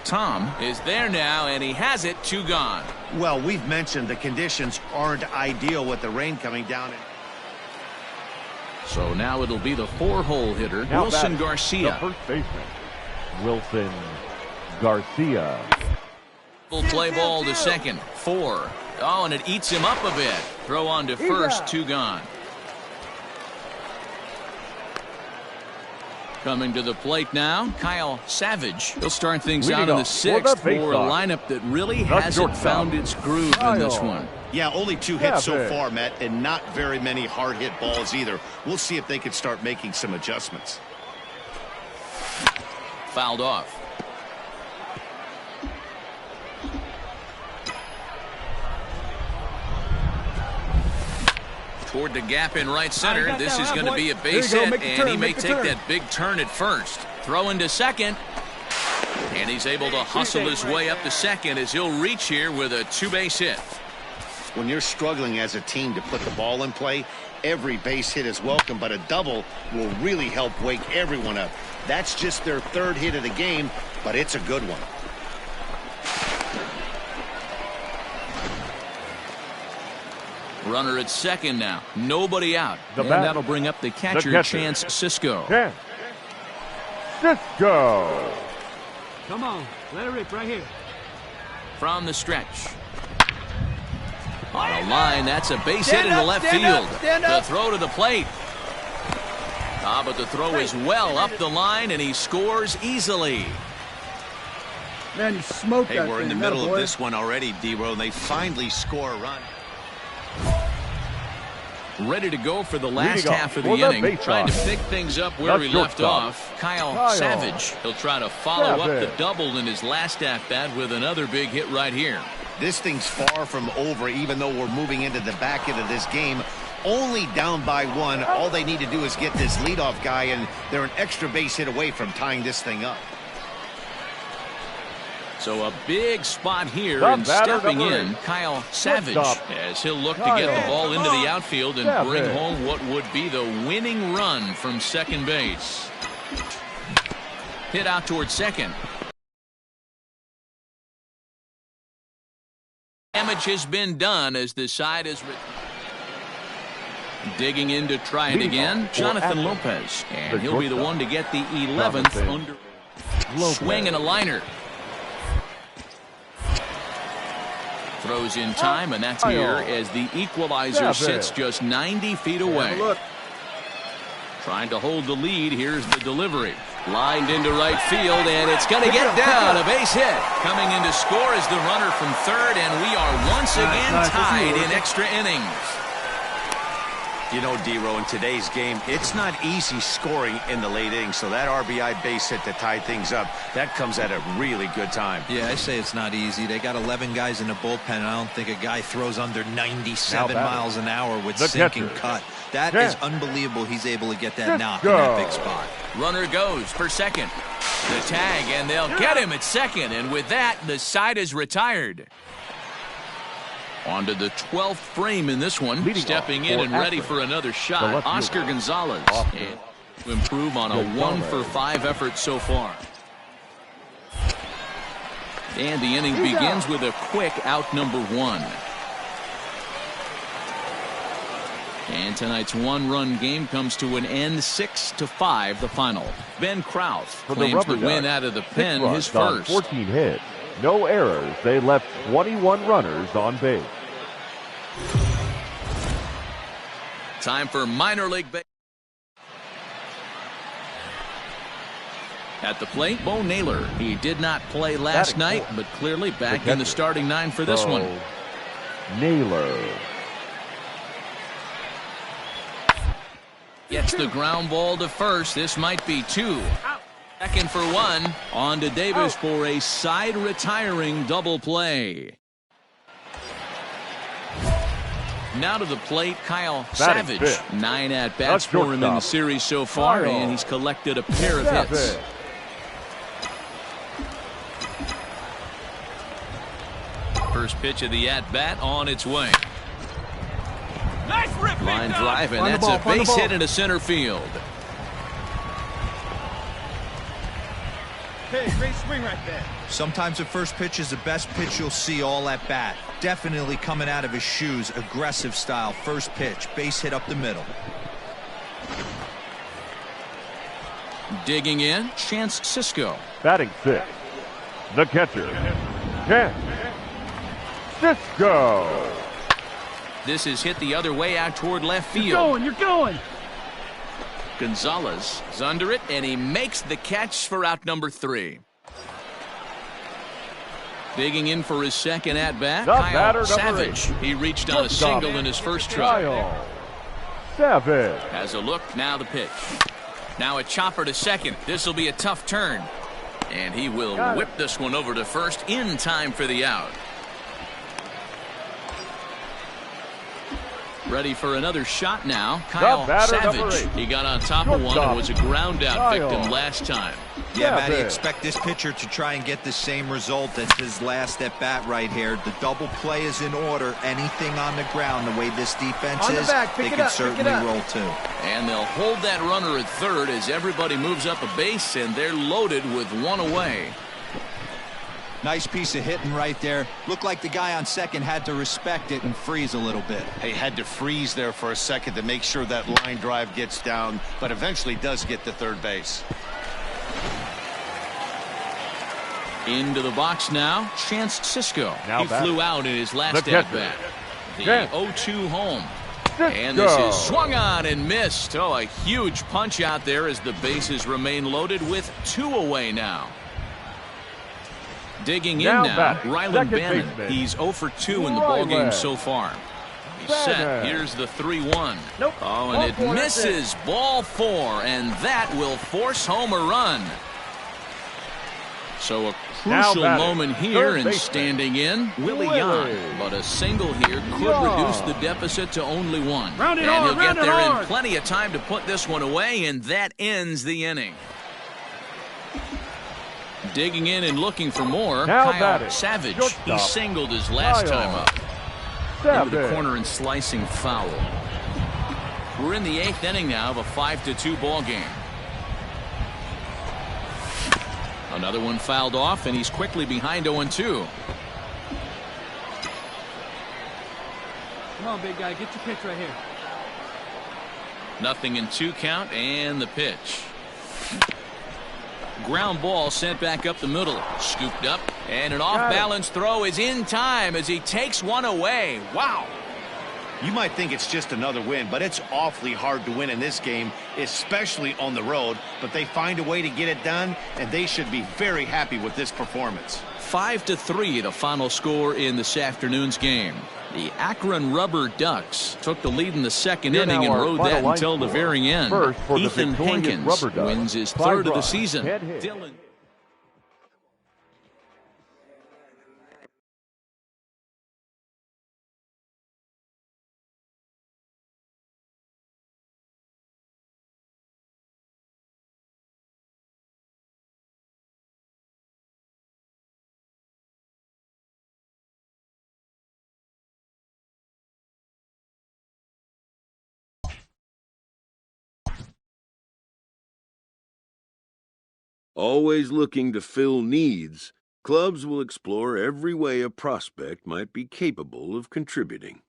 Tom is there now, and he has it, 2 gone. Well, we've mentioned the conditions aren't ideal with the rain coming down. So now it'll be the 4-hole hitter, Now Wilson Garcia. The first baseman, Wilson Garcia. Full play ball to second, 4. Oh, and it eats him up a bit. Throw on to first, 2 gone. Coming to the plate now, Kyle Savage. He'll start things out in the 6th for a lineup that really hasn't found its groove in this one. Yeah, only 2 hits so far, Matt, and not very many hard hit balls either. We'll see if they can start making some adjustments. Fouled off. Toward the gap in right center. This is going to be a base hit, and he may take that big turn at first. Throw into second. And he's able to hustle his way up to second as he'll reach here with a 2-base hit. when you're struggling as a team to put the ball in play, every base hit is welcome, but a double will really help wake everyone up. That's just their third hit of the game, but it's a good one. Runner at second now. Nobody out. And that'll bring up the catcher, Chance Sisco. Chance Sisco. Come on. Let it rip right here. From the stretch. On a line, that's a base hit into left field. The throw to the plate. But the throw is well up the line, and he scores easily. Man, you smoked that Hey, we're in the thing, middle boy. of this one already, D-Row, and they finally score a run. Ready to go for the last half of the inning. Trying to pick things up where we left off. Kyle Savage. He'll try to follow up the double in his last at-bat with another big hit right here. This thing's far from over, even though we're moving into the back end of this game. Only down by one. All they need to do is get this leadoff guy, and they're an extra base hit away from tying this thing up. So a big spot here, and stepping in, Kyle Savage, as he'll look to get the ball into the outfield and bring home what would be the winning run from second base. Hit out towards second. Damage has been done as the side is digging in to try it again. Jonathan Lopez, and he'll be the one to get the 11th under swing and a liner. Throws in time, and that's here as the equalizer sits just 90 feet away. Trying to hold the lead. Here's the delivery. Lined into right field, and it's going to get down. A base hit. Coming in to score is the runner from third, and we are once again tied in extra innings. You know, D-Row, in today's game, it's not easy scoring in the late innings, so that RBI base hit to tie things up, that comes at a really good time. Yeah, I say it's not easy. They got 11 guys in the bullpen, and I don't think a guy throws under 97 miles an hour with sinking cut. That is unbelievable. He's able to get that knock in that big spot. Runner goes for second. The tag, and they'll get him at second, and with that, the side is retired. On to the 12th frame in this one. Stepping in and ready for another shot, Oscar Gonzalez. And to improve on a 1-for-5 effort so far. And the inning begins with a quick out number 1. And tonight's one-run game comes to an end, 6-5 the final. Ben Krause claims the win out of the pen, his first. 14 hits, no errors. They left 21 runners on base. Time for minor league baseball. At the plate, Bo Naylor. He did not play last night, but clearly back in the starting 9 for this one. Naylor gets the ground ball to first. This might be 2. Second for 1. On to Davis for a side retiring double play. Now to the plate, Kyle Savage. 9 at-bats for him in the series so far, and he's collected a pair of hits. First pitch of the at-bat on its way. Nice rip, line drive, and that's a base hit into center field. Hey, great swing right there. Sometimes the first pitch is the best pitch you'll see all at bat. Definitely coming out of his shoes, aggressive style. First pitch, base hit up the middle. Digging in, Chance Sisco. Batting 6th, the catcher, Chance Sisco. This is hit the other way out toward left field. You're going. Gonzalez is under it, and he makes the catch for out number 3. Digging in for his second at-bat, Kyle Savage. He reached on a single in his first try. Savage has a look, now the pitch. Now a chopper to second. This will be a tough turn. And he will whip this one over to first in time for the out. Ready for another shot now. Kyle Savage. He got on top of one and was a ground out victim last time. Yeah, Matty, expect this pitcher to try and get the same result as his last at bat right here. The double play is in order. Anything on the ground, the way this defense is, they can certainly roll too. And they'll hold that runner at third as everybody moves up a base, and they're loaded with one away. Nice piece of hitting right there. Looked like the guy on second had to respect it and freeze a little bit. He had to freeze there for a second to make sure that line drive gets down, but eventually does get to third base. Into the box now, Chance Sisco. He flew out in his last at-bat. The 0-2 home. And this is swung on and missed. Oh, a huge punch out there as the bases remain loaded with two away now. Digging in now, Rylan Bannon. He's 0 for 2 in the ballgame so far. He's set. Here's the 3-1. Oh, and it misses. Ball 4, and that will force home a run. So a crucial moment here, and standing in, Willie Yan. But a single here could reduce the deficit to only 1. And he'll get there in plenty of time to put this one away, and that ends the inning. Digging in and looking for more, Kyle Savage. He singled his last time up. Into the corner and slicing foul. We're in the 8th inning now of a 5-2 ball game. Another one fouled off, and he's quickly behind 0-2. Come on, big guy, get your pitch right here. Nothing in 2 count, and the pitch. Ground ball sent back up the middle. Scooped up, and an off-balance throw is in time as he takes one away. Wow. You might think it's just another win, but it's awfully hard to win in this game, especially on the road. But they find a way to get it done, and they should be very happy with this performance. 5-3 the final score in this afternoon's game. The Akron Rubber Ducks took the lead in the 2nd inning and rode that until the very end. Ethan Hankins wins his 3rd of the season. Dylan Always looking to fill needs, clubs will explore every way a prospect might be capable of contributing.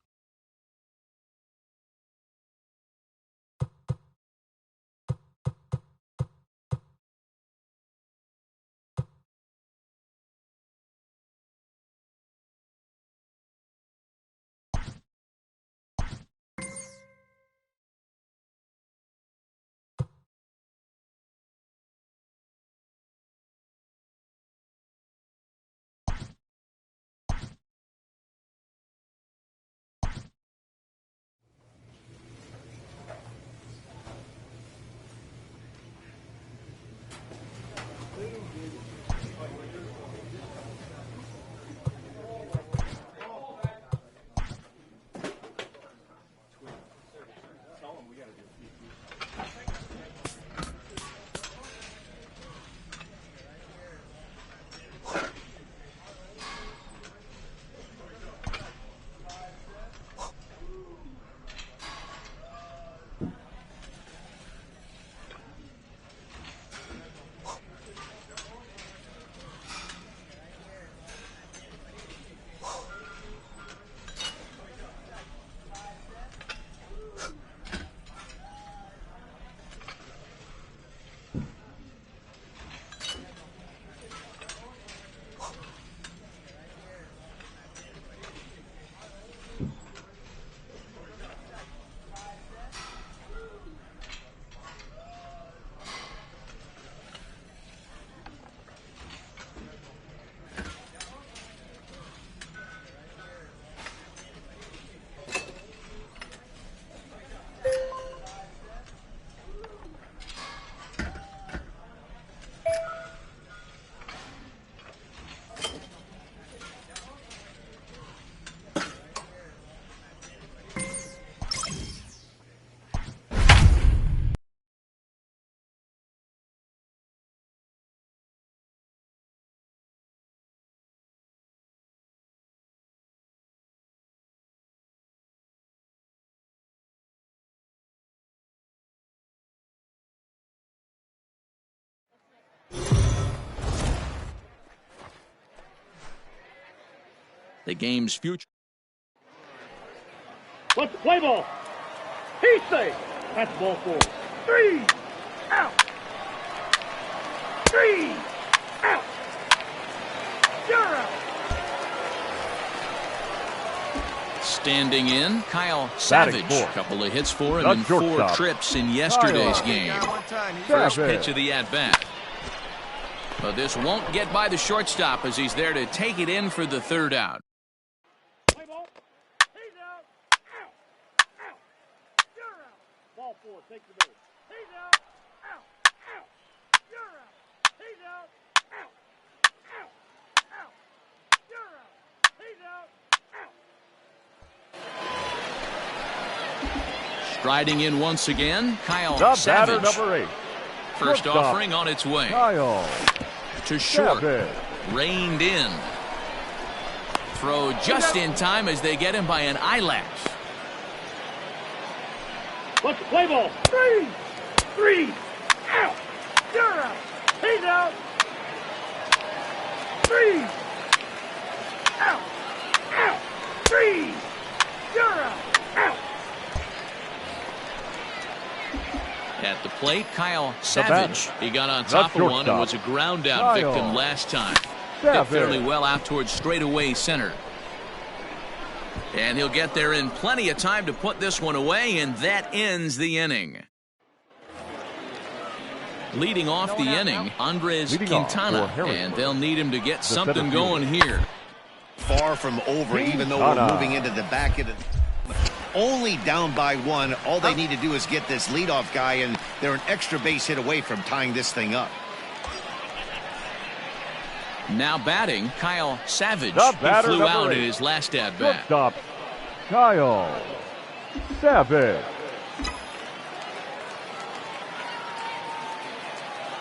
the game's future. Let's play ball. He's safe. That's ball 4. 3 out. 3 out. You're out. Standing in, Kyle Savage. A couple of hits for him in 4 trips in yesterday's game. First pitch of the at-bat. But this won't get by the shortstop as he's there to take it in for the 3rd out. Play ball. He's out. Out. Out. You're out. Ball 4. Take the base. He's out. Out. Out. You're out. He's out. Out. Out. Out. You're out. He's out. Out. Striding in once again, Kyle The Savage. batter, number 8. First Shortstop, offering on its way. Kyle To short. Savage. Reined in. Throw just in time as they get him by an eyelash. Let's play ball. 3 out. You're out. He's out. 3 out. Out. 3. You're out. Out. At the plate, Kyle Savage. He got on top of one and was a ground out victim last time. Hit fairly well out towards straightaway center. And he'll get there in plenty of time to put this one away, and that ends the inning. Leading off the inning, Andres Quintana, and they'll need him to get something going here. Far from over, even though we're moving into the back of the... Only down by 1. All they need to do is get this leadoff guy, and they're an extra base hit away from tying this thing up. Now batting, Kyle Savage, The who batter, flew out number in 8. his last at-bat. Shortstop, Kyle Savage.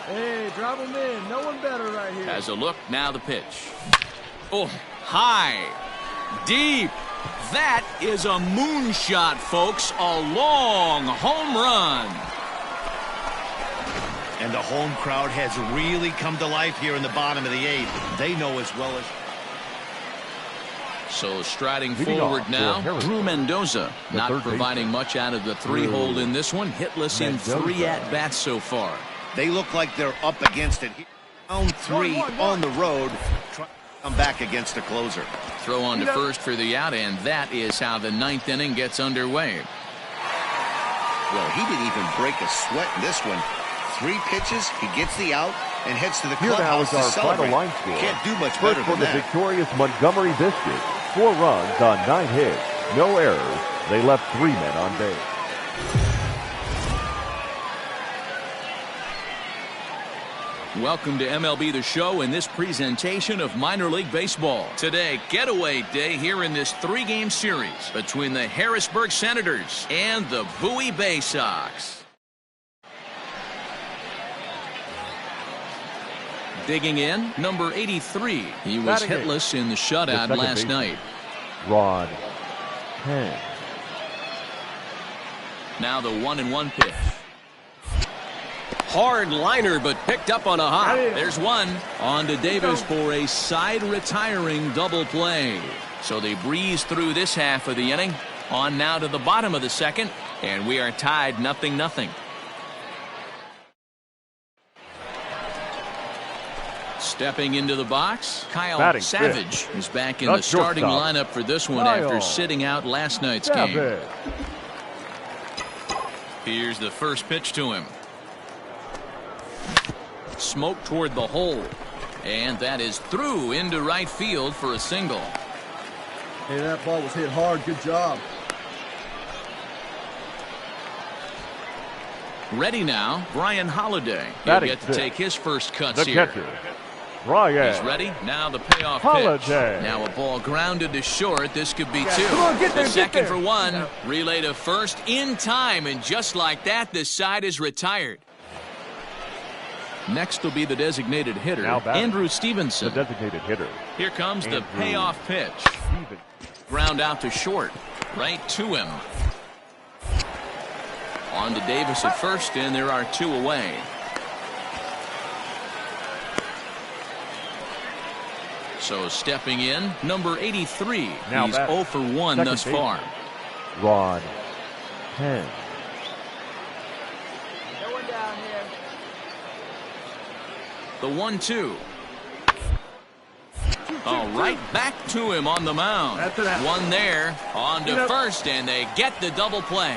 Hey, drop him in. No one better right here. As a look, now the pitch. Oh, high, deep. That is a moonshot, folks. A long home run. And the home crowd has really come to life here in the bottom of the 8th. They know as well as... So striding Leading forward off now, for Drew Mendoza. Not third providing baseman. much out of the 3-hole in this one. Hitless in 3 at-bats so far. They look like they're up against it. Round 3 on the road. Try to come back against a closer. Throw on to first for the out, and that is how the 9th inning gets underway. Well, he didn't even break a sweat in this one. 3 pitches, he gets the out, and heads to the Here now clubhouse is to our celebrate. final line score. Can't do much First better for than the that. victorious Montgomery Biscuits. 4 runs on 9 hits. No errors. They left 3 men on base. Welcome to MLB The Show and this presentation of minor league baseball. Today, getaway day here in this 3-game series between the Harrisburg Senators and the Bowie Bay Sox. Digging in, number 83. He was hitless in the shutout last night. Rod 10. Now the 1-1 pitch. Hard liner, but picked up on a hop. There's one. On to Davis for a side retiring double play. So they breeze through this half of the inning. On now to the bottom of the 2nd, and we are tied 0-0. Stepping into the box, Kyle Batting Savage fifth. is back in The the starting shortstop, lineup for this one Kyle after sitting out last night's game. Savage. Here's the first pitch to him. Smoke toward the hole. And that is through into right field for a single. Hey, that ball was hit hard. Good job. Ready now, Brian Holiday. He'll Batting get to fifth. take his first cuts The here. catcher, Brian He's ready. Now the payoff Holiday. pitch. Now a ball grounded to short. This could be 2. Come on, get there, The get second there. for 1. Relay to first in time. And just like that, this side is retired. Next will be the designated hitter, Now batting. Andrew the Stevenson. designated hitter. Here comes the Andrew payoff pitch. Stevenson. Ground out to short. Right to him. On to Davis at first, and there are 2 away. So stepping in, number 83. Now He's back. 0 for 1 thus Second far. Ron 10. No one down here. The 1-2. All right, back to him on the mound. One there, on to first, and they get the double play.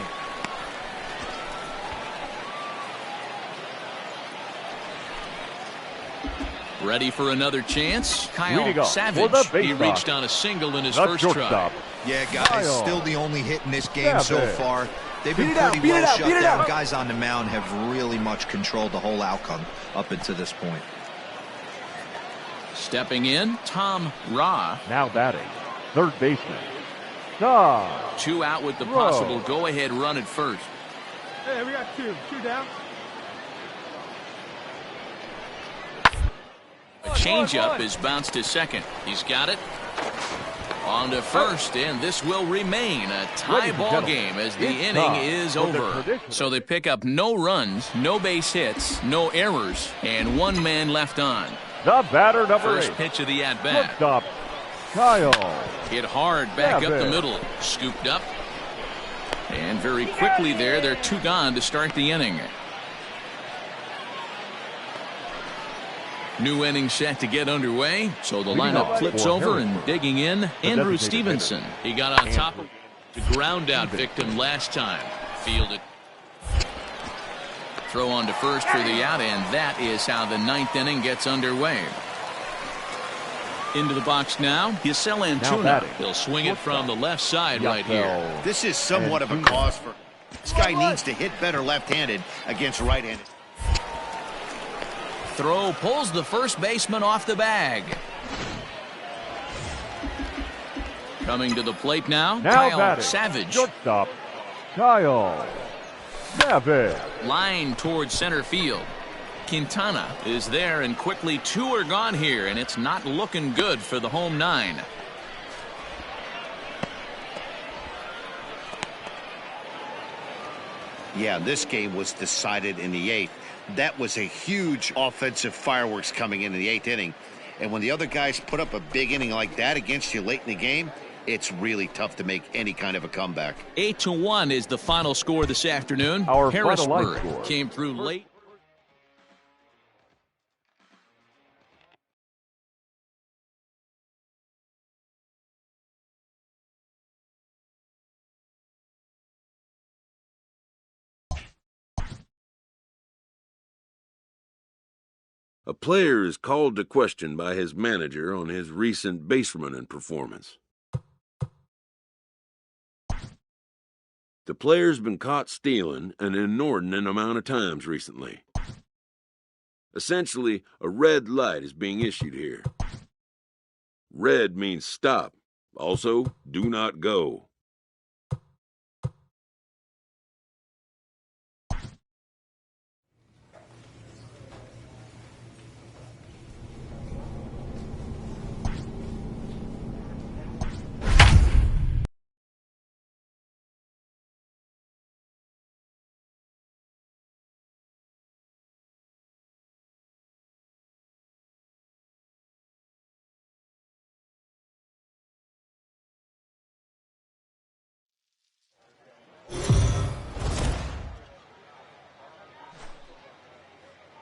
Ready for another chance? Kyle Savage. He reached on a single in his first try. Yeah, guys, still the only hit in this game so far. They've been pretty well shut down. Guys on the mound have really much controlled the whole outcome up until this point. Stepping in, Tom Ra. Now batting, third baseman. Tom. 2 out with the possible go-ahead run at first. Hey, we got two down. A changeup is bounced to second. He's got it. On to first, and this will remain a tie ball game as the inning is over. So they pick up no runs, no base hits, no errors, and 1 man left on. The batter, number 8. First pitch of the at-bat. Shortstop, Kyle. Hit hard back up the middle. Scooped up. And very quickly there, they're 2 gone to start the inning. New inning set to get underway. So the lineup flips over, and digging in, Andrew Stevenson. He got on top of the ground out victim last time. Fielded. Throw on to first for the out, and that is how the 9th inning gets underway. Into the box now, Kisl Antuna. He'll swing it from the left side right here. This is somewhat of a cause for. This guy needs to hit better left-handed against right-handed. Throw pulls the first baseman off the bag. Coming to the plate now Kyle Savage. Shortstop, Kyle Savage. Line towards center field. Quintana is there, and quickly 2 are gone here, and it's not looking good for the home 9. Yeah, this game was decided in the 8th. That was a huge offensive fireworks coming into the 8th inning. And when the other guys put up a big inning like that against you late in the game, it's really tough to make any kind of a comeback. 8-1 is the final score this afternoon. Our Harrisburg came through late. A player is called to question by his manager on his recent base running performance. The player's been caught stealing an inordinate amount of times recently. Essentially, a red light is being issued here. Red means stop. Also, do not go.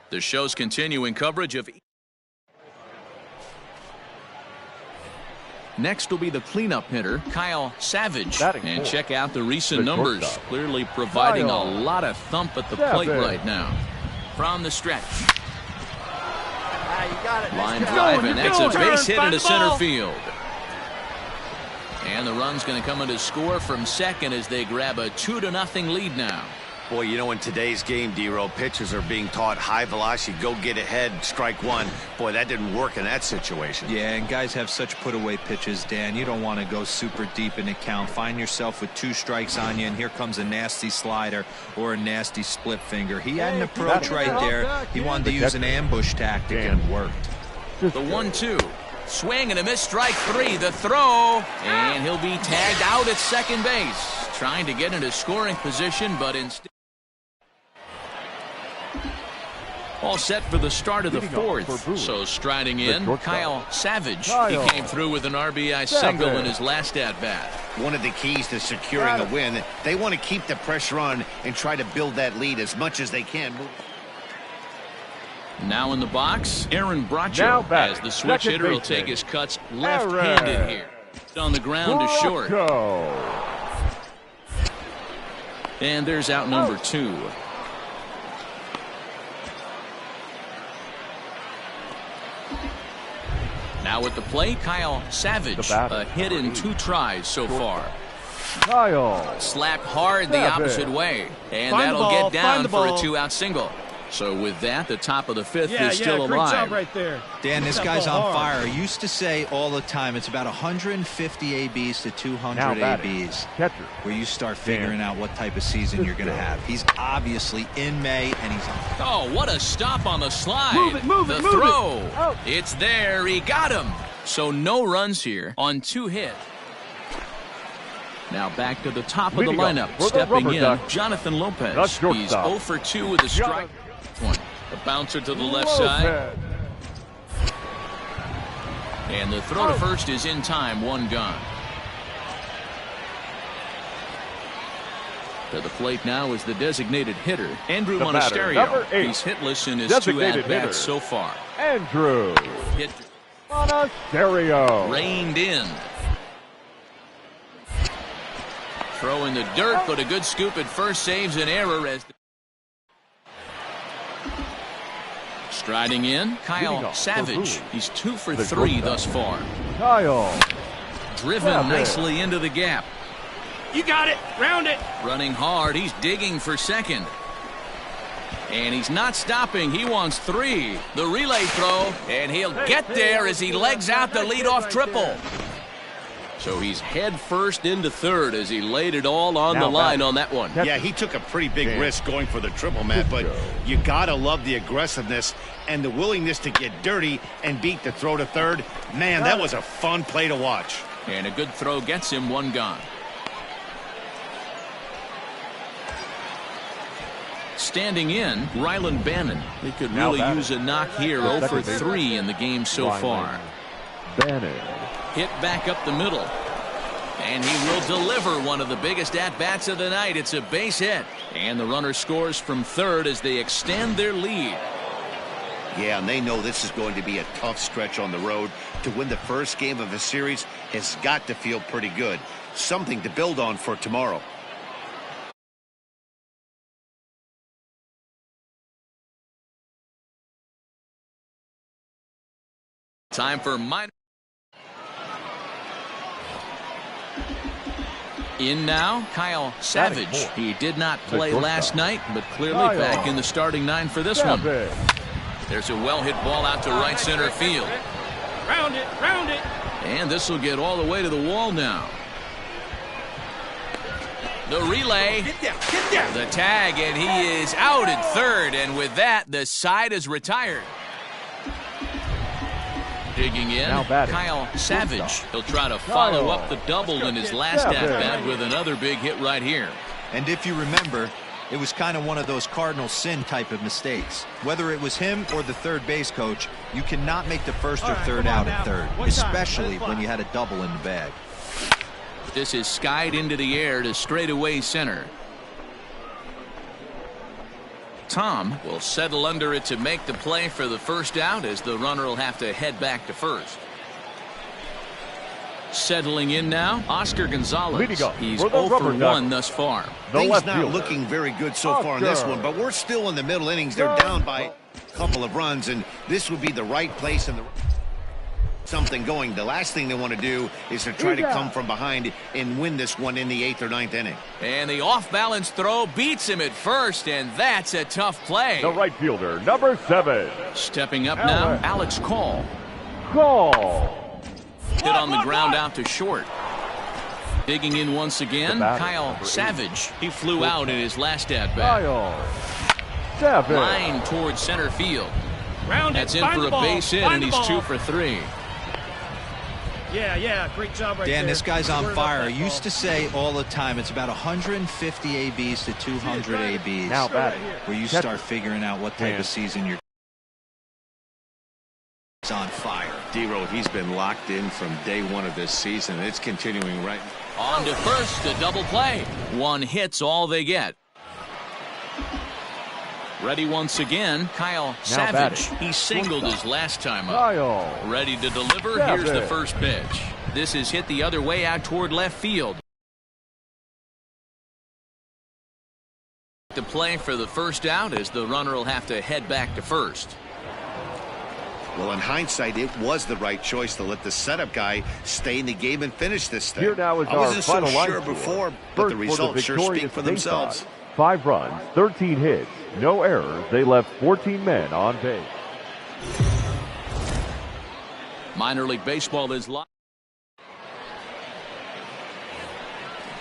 The show's continuing coverage of. Next will be the cleanup hitter, Kyle Savage. And check out the recent numbers. Clearly providing a lot of thump at the plate right now. From the stretch. Line drive, and that's a base hit into center field. And the run's going to come in to score from second as they grab a 2-0 lead now. Boy, you know, in today's game, D-Row, pitchers are being taught high velocity, go get ahead, strike one. Boy, that didn't work in that situation. Yeah, and guys have such put-away pitches, Dan. You don't want to go super deep in the count. Find yourself with 2 strikes on you, and here comes a nasty slider or a nasty split finger. He had an approach right there. He wanted to use an ambush tactic, and it worked. The 1-2. Swing and a miss, strike 3. The throw, and he'll be tagged out at second base. Trying to get into scoring position, but instead. All set for the start of the fourth. So striding in, Kyle Savage. He came through with an RBI single in his last at-bat. One of the keys to securing a win, they want to keep the pressure on and try to build that lead as much as they can. Now in the box, Aaron Bracho, as the switch hitter will take his cuts left-handed here. On the ground to short. And there's out number 2. Now at the plate, Kyle Savage. A hit in 2 tries so far. Slapped hard the opposite way. And that'll get down for a 2-out single. So with that, the top of the 5th is still alive. Great job right there. Dan, this guy's on fire. I used to say all the time it's about 150 ABs to 200 ABs where you start figuring out what type of season you're going to have. He's obviously in May, and he's on. Oh, what a stop on the slide. The throw. It's there. He got him. So no runs here on 2 hits. Now back to the top of the lineup. Stepping in, Jonathan Lopez. He's 0 for 2 with a strike. A bouncer to the left side. And the throw to first is in time. 1 gone. To the plate now is the designated hitter, Andrew Monasterio. He's hitless in his 2 at-bats so far. Andrew Hit Monasterio. Reined in. Throw in the dirt, but a good scoop at first saves an error as striding in, Kyle Savage. He's 2 for 3 thus far. Kyle driven nicely into the gap. You got it. Round it. Running hard. He's digging for second. And he's not stopping. He wants 3. The relay throw, and he'll get there as he legs out the leadoff triple. So he's head first into third as he laid it all on the line on that one. Yeah, he took a pretty big risk going for the triple, Matt, but you gotta love the aggressiveness and the willingness to get dirty and beat the throw to third. Man, that was a fun play to watch. And a good throw gets him 1 gone. Standing in, Rylan Bannon. He could really use a knock here. 0 for 3 in the game so far. Bannon. Hit back up the middle. And he will deliver one of the biggest at-bats of the night. It's a base hit. And the runner scores from third as they extend their lead. Yeah, and they know this is going to be a tough stretch on the road. To win the first game of a series has got to feel pretty good. Something to build on for tomorrow. Time for minor. In now, Kyle Savage. He did not play last night, but clearly back in the starting 9 for this one. There's a well-hit ball out to right center field. Round it, round it. And this will get all the way to the wall now. The relay. Get down. The tag, and he is out at third. And with that, the side is retired. Digging in, Kyle Savage. He'll try to follow up the double in his last at-bat with another big hit right here. And if you remember, it was kind of one of those cardinal sin type of mistakes. Whether it was him or the third base coach, you cannot make the first or third out at third, especially when you had a double in the bag. This is skied into the air to straightaway center. Tom will settle under it to make the play for the first out as the runner will have to head back to first. Settling in now, Oscar Gonzalez. He's 0 for 1 thus far. Things not looking very good so far in this one, but we're still in the middle innings. They're down by a couple of runs, and this would be the right place and something going. The last thing they want to do is to try to come from behind and win this one in the 8th or 9th inning. And the off-balance throw beats him at first, and that's a tough play. The right fielder, number 7. Stepping up now, Alex Call. Hit on the ground out to short. Digging in once again, Kyle Savage. He flew out in his last at-bat. Line towards center field. That's in for a base hit, and he's 2 for 3. Yeah, great job right there. Dan, this guy's on fire. I used to say all the time it's about 150 ABs to 200 ABs where you start figuring out what type of season you're on fire. D-Row, he's been locked in from day one of this season. It's continuing right. On to first, a double play. One hit's all they get. Ready once again, Kyle Savage. He singled his last time up. Ready to deliver. Here's the first pitch. This is hit the other way out toward left field. The play for the first out as the runner will have to head back to first. Well, in hindsight, it was the right choice to let the setup guy stay in the game and finish this thing. Here now is I wasn't so sure before, but the results sure speak for themselves. 5 runs, 13 hits, no errors. They left 14 men on base. Minor League Baseball is live.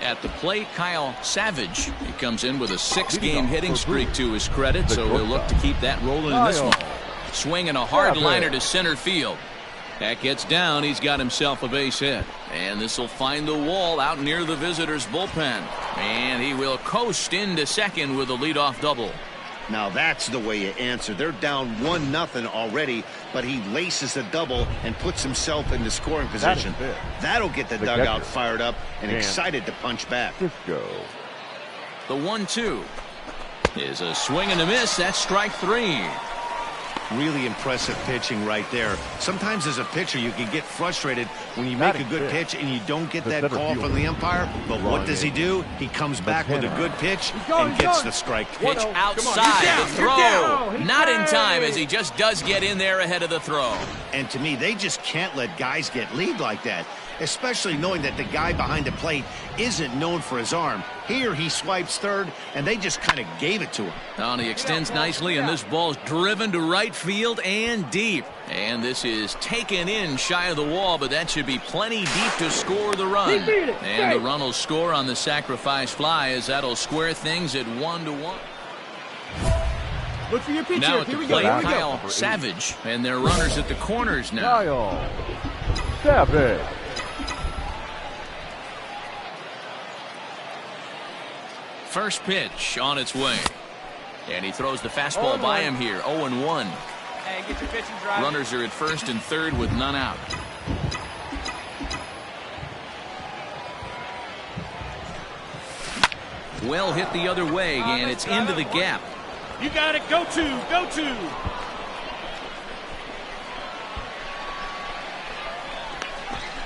At the plate, Kyle Savage. He comes in with a 6-game hitting streak to his credit, so he'll look to keep that rolling in this one. Swinging a hard liner to center field. That gets down. He's got himself a base hit. And this will find the wall out near the visitor's bullpen. And he will coast into second with a leadoff double. Now that's the way you answer. They're down 1-0 already, but he laces the double and puts himself into scoring position. That'll get the dugout fired up and excited to punch back. The 1-2 is a swing and a miss. That's strike 3. Really impressive pitching right there. Sometimes as a pitcher you can get frustrated when you make a good pitch and you don't get that call from the umpire. But what does he do? He comes back with a good pitch and gets the strike. Pitch outside the throw. Not in time as he just does get in there ahead of the throw. And to me, they just can't let guys get lead like that, especially knowing that the guy behind the plate isn't known for his arm. Here he swipes third, and they just kind of gave it to him. Now he extends nicely, and this ball's driven to right field and deep. And this is taken in shy of the wall, but that should be plenty deep to score the run. And the run will score on the sacrifice fly as that'll square things at 1-1. Look for your pitcher. Now at the plate, Kyle Savage, and their runners at the corners now. Kyle Savage. First pitch on its way. And he throws the fastball by him here. 0-1. Hey, get your pitching drive. Runners are at first and third with none out. Well hit the other way, and it's into the gap. You got it. Go to.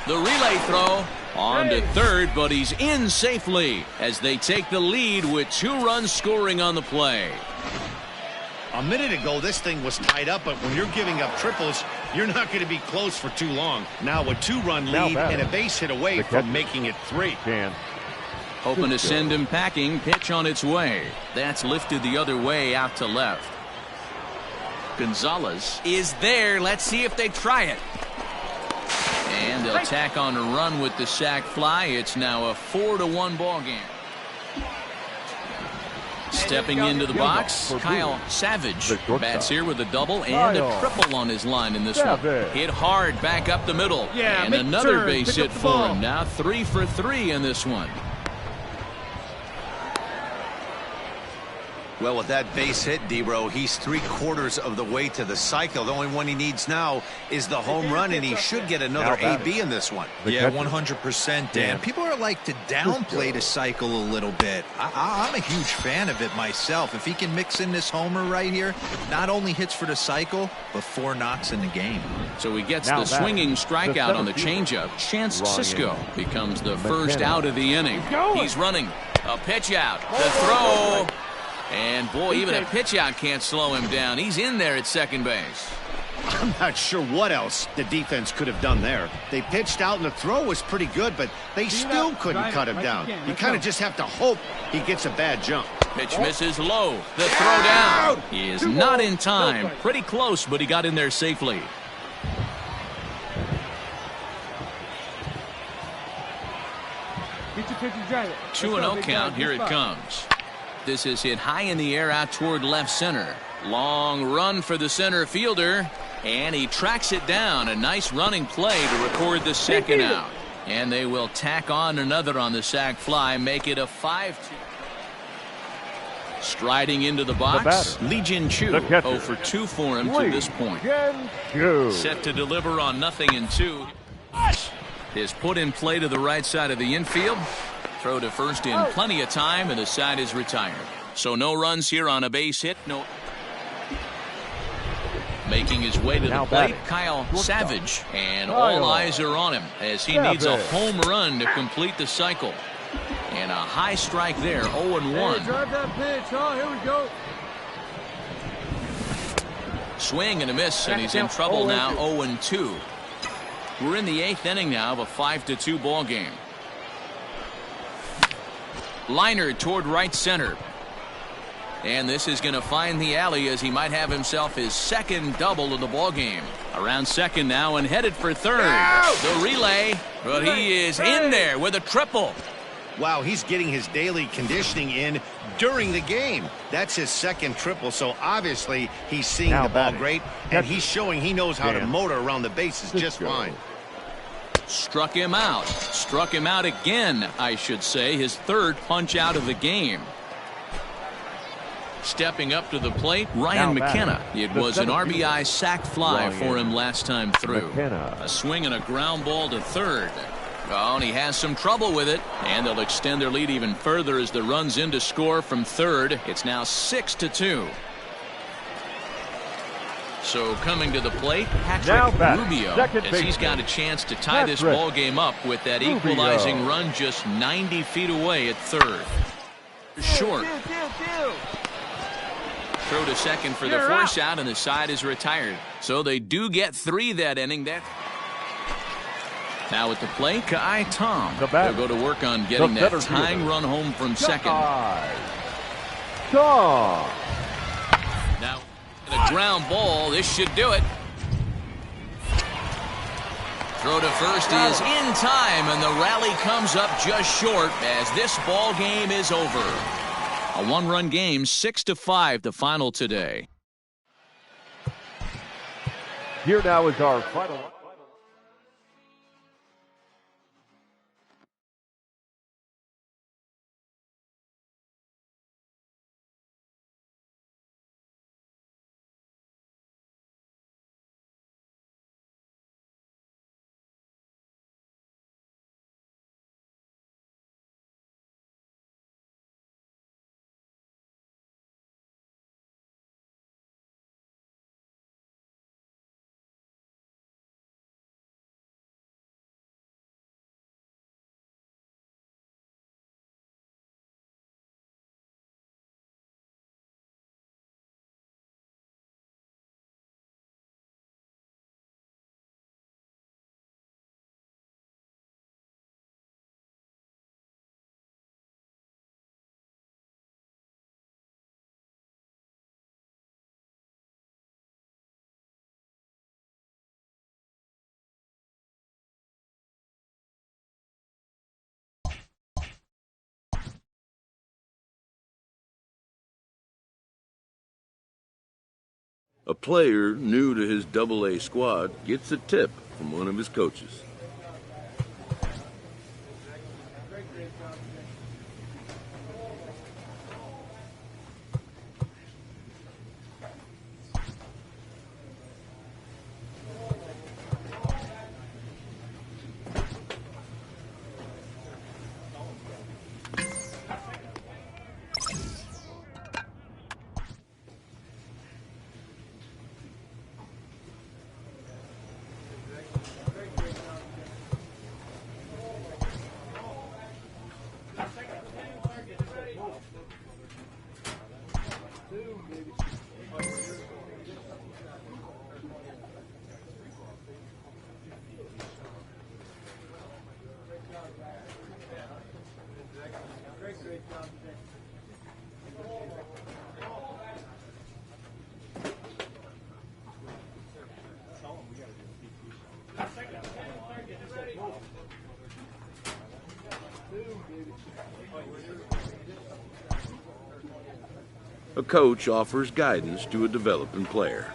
The relay throw on to third, but he's in safely as they take the lead with 2 runs scoring on the play. A minute ago, this thing was tied up, but when you're giving up triples, you're not going to be close for too long. Now a 2-run lead and a base hit away from making it 3. Hoping to send him packing. Pitch on its way. That's lifted the other way out to left. Gonzalez is there. Let's see if they try it. And they'll tack on a run with the sac fly. It's now a 4-1 ball game. Stepping into the box, Kyle Savage bats here with a double and a triple on his line in this one. Hit hard back up the middle. And another base hit for him. Now 3 for 3 in this one. Well, with that base hit, D-Row, he's 3/4 of the way to the cycle. The only one he needs now is the home run, and he should get another AB in this one. Yeah, 100%, Dan. People are like to downplay the cycle a little bit. I'm a huge fan of it myself. If he can mix in this homer right here, not only hits for the cycle, but 4 knocks in the game. So he gets the swinging strikeout on the changeup. Chance Cisco becomes the first out of the inning. He's running. A pitch out. The throw. And, boy, even a pitch out can't slow him down. He's in there at second base. I'm not sure what else the defense could have done there. They pitched out, and the throw was pretty good, but they still couldn't cut him down. You kind of just have to hope he gets a bad jump. Pitch misses low. The throw down. He is not in time. Pretty close, but he got in there safely. Get your pitcher drive. 2-0 count. Here it comes. This is hit high in the air out toward left center. Long run for the center fielder, and he tracks it down. A nice running play to record the second out. And they will tack on another on the sac fly, make it a 5-2. Striding into the box, Lee Jin Chu. 0 for 2 for him to this point. Set to deliver on 0-2. Is put in play to the right side of the infield. Throw to first in plenty of time, and the side is retired. So no runs here on a base hit. No. Making his way to the plate, Kyle Savage. And all eyes are on him as he needs a home run to complete the cycle. And a high strike there, 0-1. Hey, drive that pitch, huh? Here we go. Swing and a miss, and he's in trouble now, 0-2. We're in the 8th inning now of a 5-2 ball game. Liner toward right center. And this is going to find the alley as he might have himself his second double of the ball game. Around second now and headed for third. The relay, but he is in there with a triple. Wow, he's getting his daily conditioning in during the game. That's his second triple, so obviously he's seeing the ball great, and he's showing he knows how to motor around the bases just fine. Struck him out. Struck him out again, I should say. His third punch out of the game. Stepping up to the plate, Ryan McKenna. It was an RBI sac fly for him last time through. A swing and a ground ball to third. Oh, and he has some trouble with it. And they'll extend their lead even further as the runs in to score from third. It's now 6-2. So coming to the plate, Patrick Rubio, as he's got a chance to tie this ball game up with that equalizing run just 90 feet away at third. Short. Throw to second for the force out, and the side is retired. So they do get 3 that inning. Now at the plate, Kai Tom. They'll go to work on getting that tying run home from second. Now a ground ball. This should do it. Throw to first is in time, and the rally comes up just short as this ball game is over. A 1-run game, 6-5, the final today. Here now is our final. A player new to his Double-A squad gets a tip from one of his coaches. A coach offers guidance to a developing player.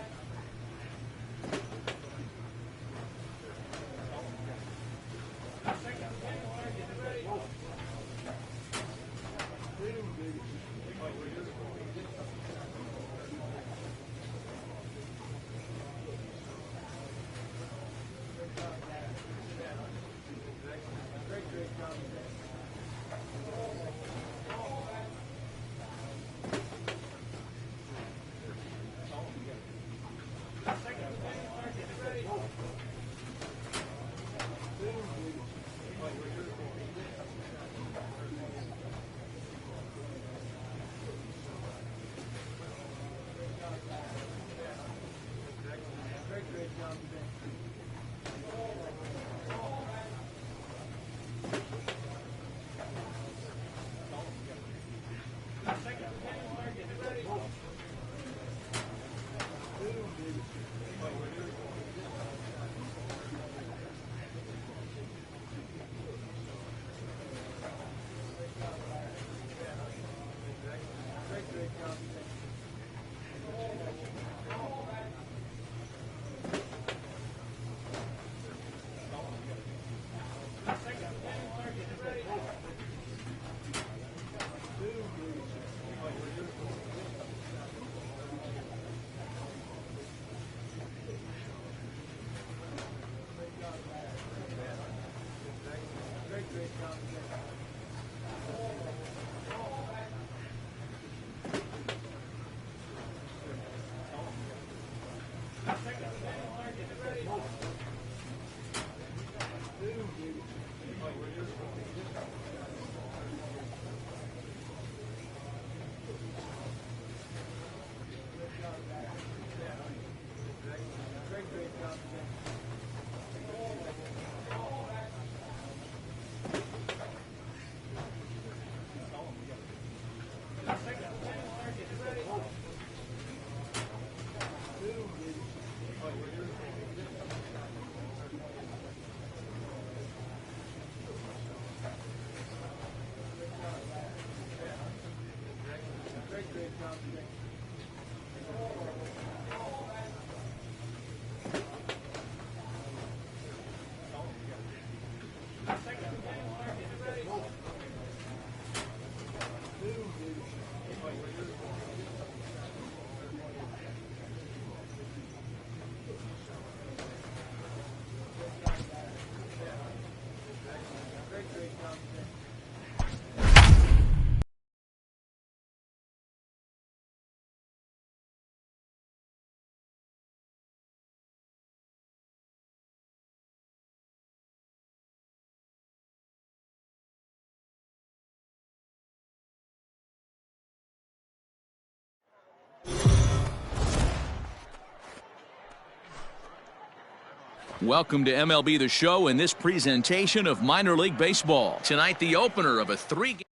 Welcome to MLB The Show in this presentation of minor league baseball. Tonight, the opener of a 3-game.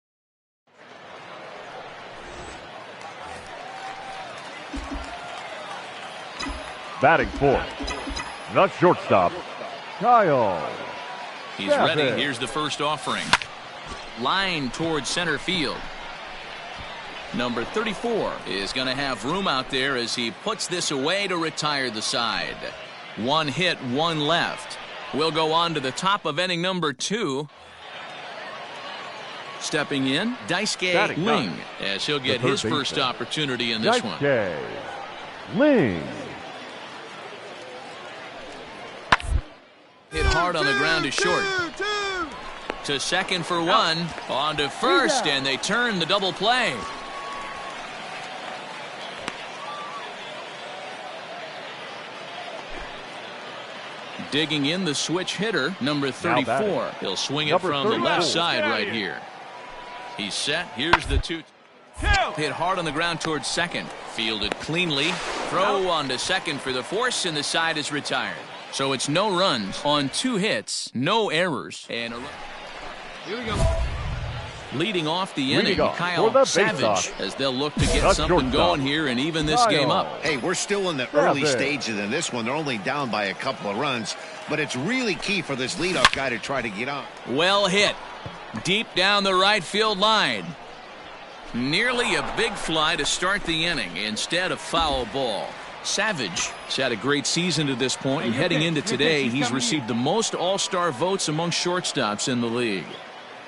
Batting fourth, the shortstop, Kyle. He's ready. Here's the first offering. Line towards center field. Number 34 is going to have room out there as he puts this away to retire the side. 1 hit, 1 left. We'll go on to the top of inning number 2. Stepping in, Daisuke Ling, as he'll get his first opportunity in this one. Ling. Hit hard on the ground to short. To second for 1. On to first, and they turn the double play. Digging in the switch hitter, number 34. He'll swing it from the left side right here. He's set. Here's the 2. Hit hard on the ground towards second. Fielded cleanly. Throw on to second for the force, and the side is retired. So it's no runs on 2 hits, no errors, and a run. Here we go. Leading off the inning, Kyle Savage, as they'll look to get something going here and even this game up. Hey, we're still in the early stages in this one. They're only down by a couple of runs, but it's really key for this leadoff guy to try to get on. Well hit. Deep down the right field line. Nearly a big fly to start the inning instead of foul ball. Savage has had a great season to this point, and heading into today, he's received the most all-star votes among shortstops in the league.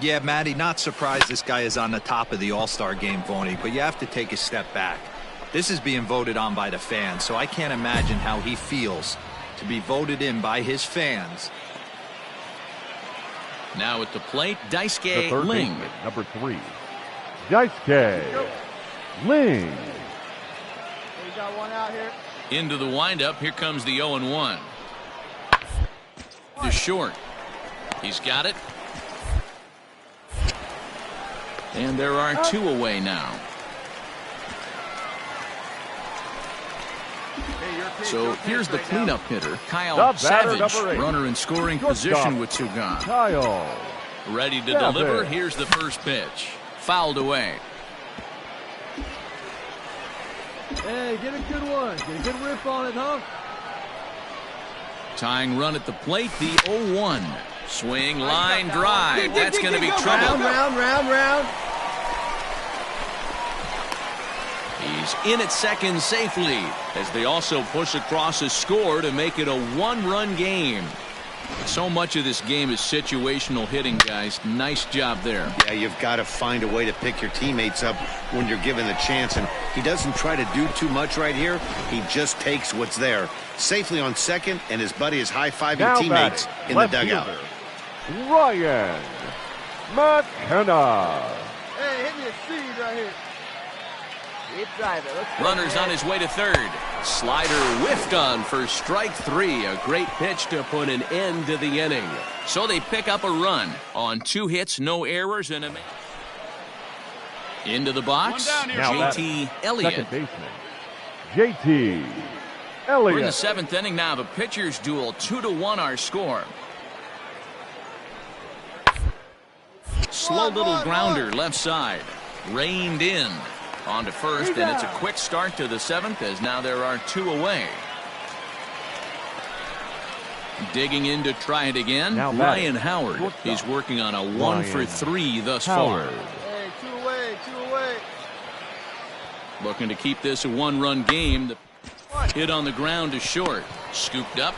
Yeah, Matty, not surprised this guy is on the top of the all-star game voting, but you have to take a step back. This is being voted on by the fans, so I can't imagine how he feels to be voted in by his fans. Now at the plate, Daisuke Ling. Baseman, number 3, Daisuke Ling. We got one out here. Into the windup. Here comes the 0-1. To short. He's got it. And there are 2 away now. So here's the cleanup hitter, Kyle Savage, runner in scoring position with 2 gone. Kyle. Ready to deliver. Here's the first pitch. Fouled away. Hey, get a good one. Get a good rip on it, huh? Tying run at the plate, the 0-1. Swing, line, drive. That's going to be trouble. Round. He's in at second safely as they also push across a score to make it a 1-run game. So much of this game is situational hitting, guys. Nice job there. Yeah, you've got to find a way to pick your teammates up when you're given the chance, and he doesn't try to do too much right here. He just takes what's there. Safely on second, and his buddy is high-fiving teammates in the dugout. Ryan McKenna. Hey, hit me a seed right here. Keep driving. Runner's on his way to third. Slider whiffed on for strike 3. A great pitch to put an end to the inning. So they pick up a run on 2 hits, no errors, and a into the box. JT Elliott. Second baseman, JT Elliott. We're in the 7th inning now. The pitchers duel. 2-1 our score. Slow little grounder left side. Reined in. On to first, and it's a quick start to the 7th as now there are 2 away. Digging in to try it again, Ryan Howard. He's working on a 1 for 3 thus far. Hey, 2 away. Looking to keep this a 1-run game. The hit on the ground to short. Scooped up.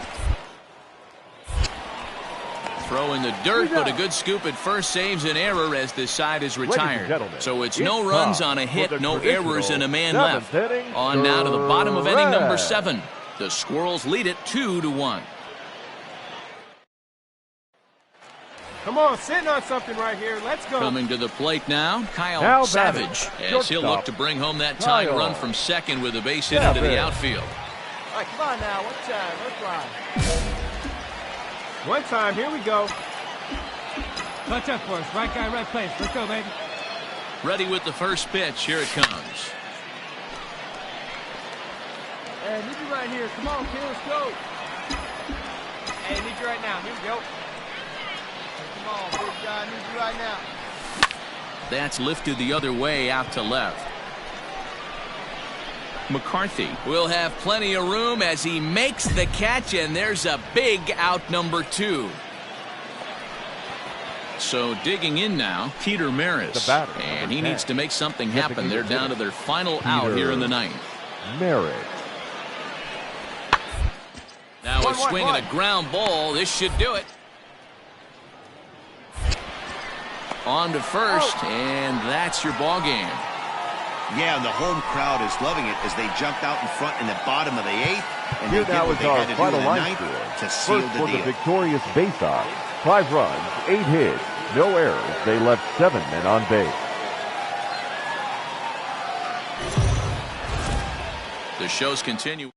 Throw in the dirt, but a good scoop at first saves an error as this side is retired. So it's no runs on a hit, no errors, and a man left. On now to the bottom of inning number 7. The Squirrels lead it 2-1. Come on, sitting on something right here. Let's go. Coming to the plate now, Kyle Savage, as he'll look to bring home that tying run from second with a base hit into the outfield. All right, come on now. One time. Let's fly. One time, here we go. Touch up for us. Right guy, right place. Let's go, baby. Ready with the first pitch. Here it comes. Hey, leave me right here. Come on, kid. Let's go. Hey, I need you right now. Here we go. Come on, big guy. I need you right now. That's lifted the other way out to left. McCarthy will have plenty of room as he makes the catch, and there's a big out number 2. So digging in now, Peter Maris, and he needs to make something happen. They're down to their final out here in the ninth. Maris. Now a swing and a ground ball. This should do it. On to first, and that's your ball game. Yeah, and the home crowd is loving it as they jumped out in front in the bottom of the 8th. And Here they now did what is they our had to do final in the line 9th score. to seal First the for deal. the victorious base-off. 5 runs, 8 hits, no errors. They left 7 men on base. The shows continue.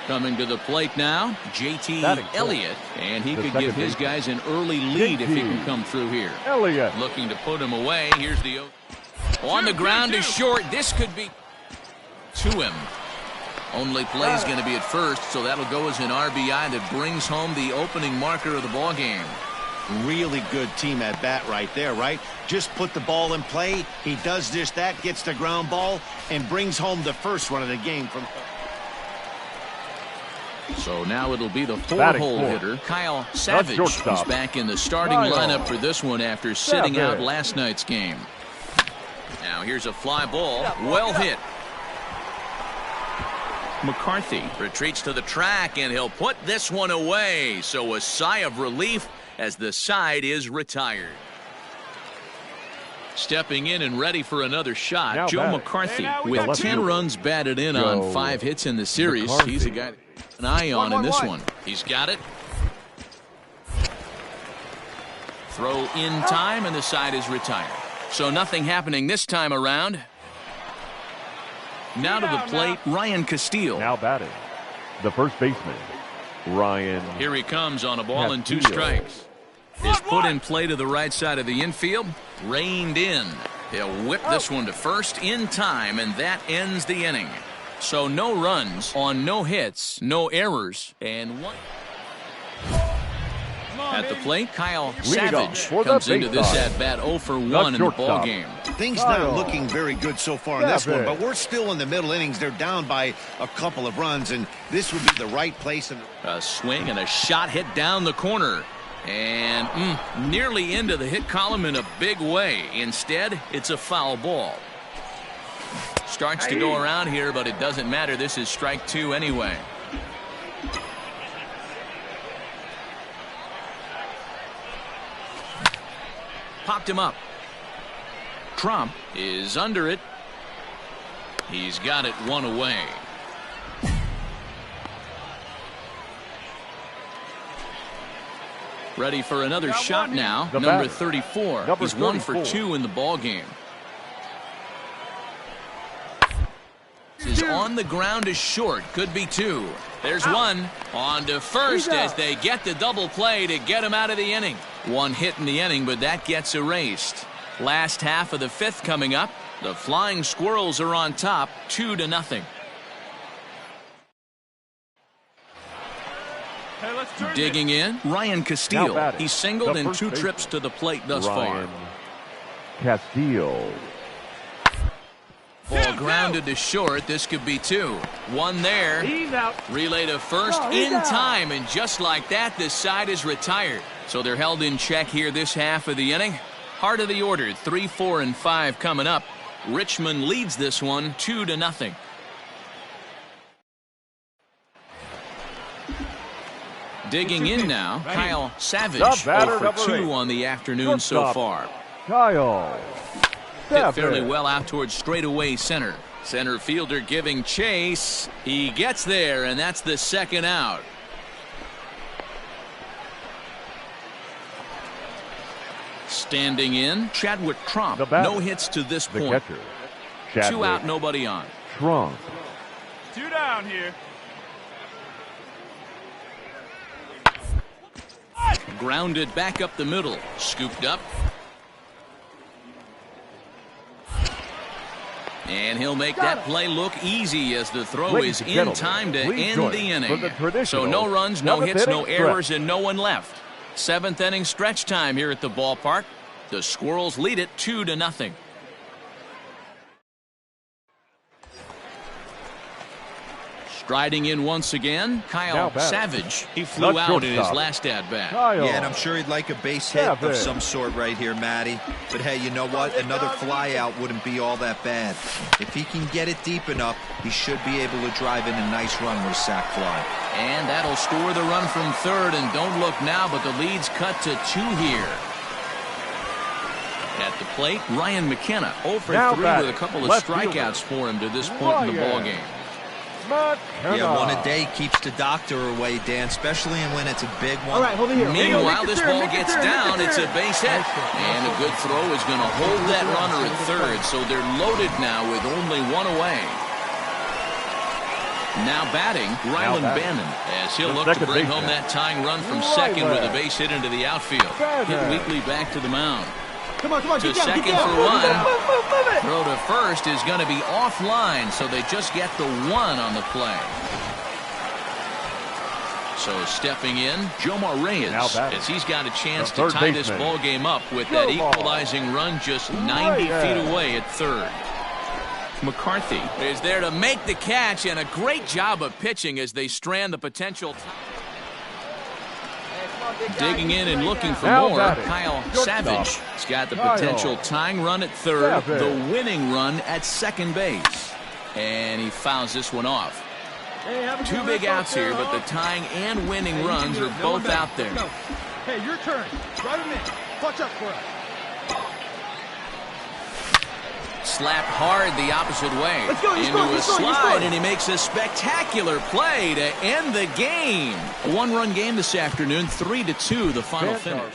Coming to the plate now, J.T. Elliott, and he could give his guys an early lead if he can come through here. Elliott looking to put him away. Here's the on the ground to short. This could be to him. Only play is going to be at first, so that'll go as an RBI that brings home the opening marker of the ball game. Really good team at bat right there, right? Just put the ball in play. He does just that, gets the ground ball, and brings home the first run of the game from. So now it'll be the 4-hole hitter, Kyle Savage, who's back in the starting lineup for this one after sitting out last night's game. Now here's a fly ball, well hit. McCarthy retreats to the track, and he'll put this one away. So a sigh of relief as the side is retired. Stepping in and ready for another shot, now Joe McCarthy with 10 runs batted in on 5 hits in the series. McCarthy. He's a guy to keep an eye on in this one. He's got it. Throw in time, and the side is retired. So nothing happening this time around. Now to the plate, Ryan Kisl. Now batting, the first baseman, Ryan. Here he comes on a ball and 2 strikes. Is put in play to the right side of the infield, reined in. He'll whip this one to first in time, and that ends the inning. So no runs on no hits, no errors, and 1. At the plate, Kyle Savage comes into this at-bat 0 for 1 in the ball game. Things not looking very good so far in this one, but we're still in the middle innings. They're down by a couple of runs, and this would be the right place. A swing and a shot hit down the corner. And nearly into the hit column in a big way. Instead, it's a foul ball. Starts to go around here, but it doesn't matter. This is strike 2 anyway. Popped him up. Trump is under it. He's got it 1 away. Ready for another shot now. Number 34. He's 1 for 2 in the ball game. Is on the ground is short. Could be 2. There's 1. On to first as they get the double play to get him out of the inning. 1 hit in the inning, but that gets erased. Last half of the 5th coming up. The Flying Squirrels are on top, 2-0. Digging in, Ryan Kisl. He's singled in 2 trips to the plate thus far. Castillo. Ball grounded to short. This could be 2. 1 there. Relay to first in time, and just like that, this side is retired. So they're held in check here this half of the inning. Heart of the order, 3, 4, and 5 coming up. Richmond leads this one 2-0. Digging in now, Kyle Savage, 0 for 2 on the afternoon so far. Kyle Hit fairly well out towards straightaway center. Center fielder giving chase. He gets there, and that's the 2nd out. Standing in, Chadwick Trump. No hits to this point. 2 out, nobody on. Trump. 2 down here. Grounded back up the middle. Scooped up. And he'll make that play look easy as the throw is in time to end the inning. So no runs, no hits, no errors, and no one left. 7th inning stretch time here at the ballpark. The Squirrels lead it 2-0. Striding in once again, Kyle Savage. He flew out in his last at-bat. Yeah, and I'm sure he'd like a base hit of some sort right here, Matty. But hey, you know what? Another fly out wouldn't be all that bad. If he can get it deep enough, he should be able to drive in a nice run with a sac fly. And that'll score the run from third, and don't look now, but the lead's cut to 2 here. At the plate, Ryan McKenna, 0 for 3 with a couple of strikeouts for him to this point in the ballgame. Yeah, one a day keeps the doctor away, Dan, especially when it's a big one. All right, hold it here. Meanwhile, this ball gets down. It's a base hit. And a good throw is going to hold that runner at third, so they're loaded now with only 1 away. Now batting, Ryland Bannon, as he'll look to bring home that tying run from second with a base hit into the outfield. Hit weakly back to the mound. Come on, to second for 1. Throw to first is going to be offline, so they just get the 1 on the play. So stepping in, Jomar Reyes, as he's got a chance to tie this ball game up with that equalizing run just 90 feet away at third. McCarthy is there to make the catch, and a great job of pitching as they strand the potential. Digging in and looking for more, Kyle Savage. He's got the potential tying run at third, the winning run at second base. And he fouls this one off. 2 big outs here, but the tying and winning runs are both out there. Hey, your turn. Drive him in. Watch up for us. Slapped hard the opposite way into a slide, and he makes a spectacular play to end the game. A 1-run game this afternoon, 3-2 the final finish.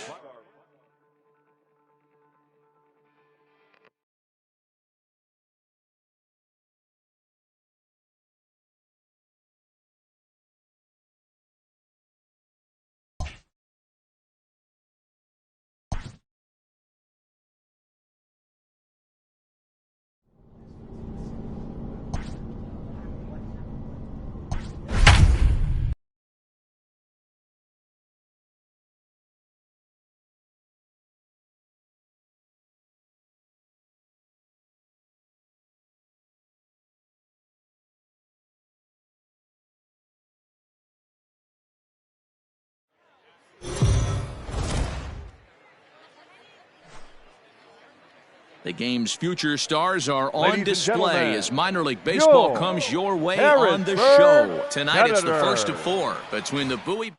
The game's future stars are on display as minor league baseball comes your way on the show. Tonight it's the first of 4 between the Bowie.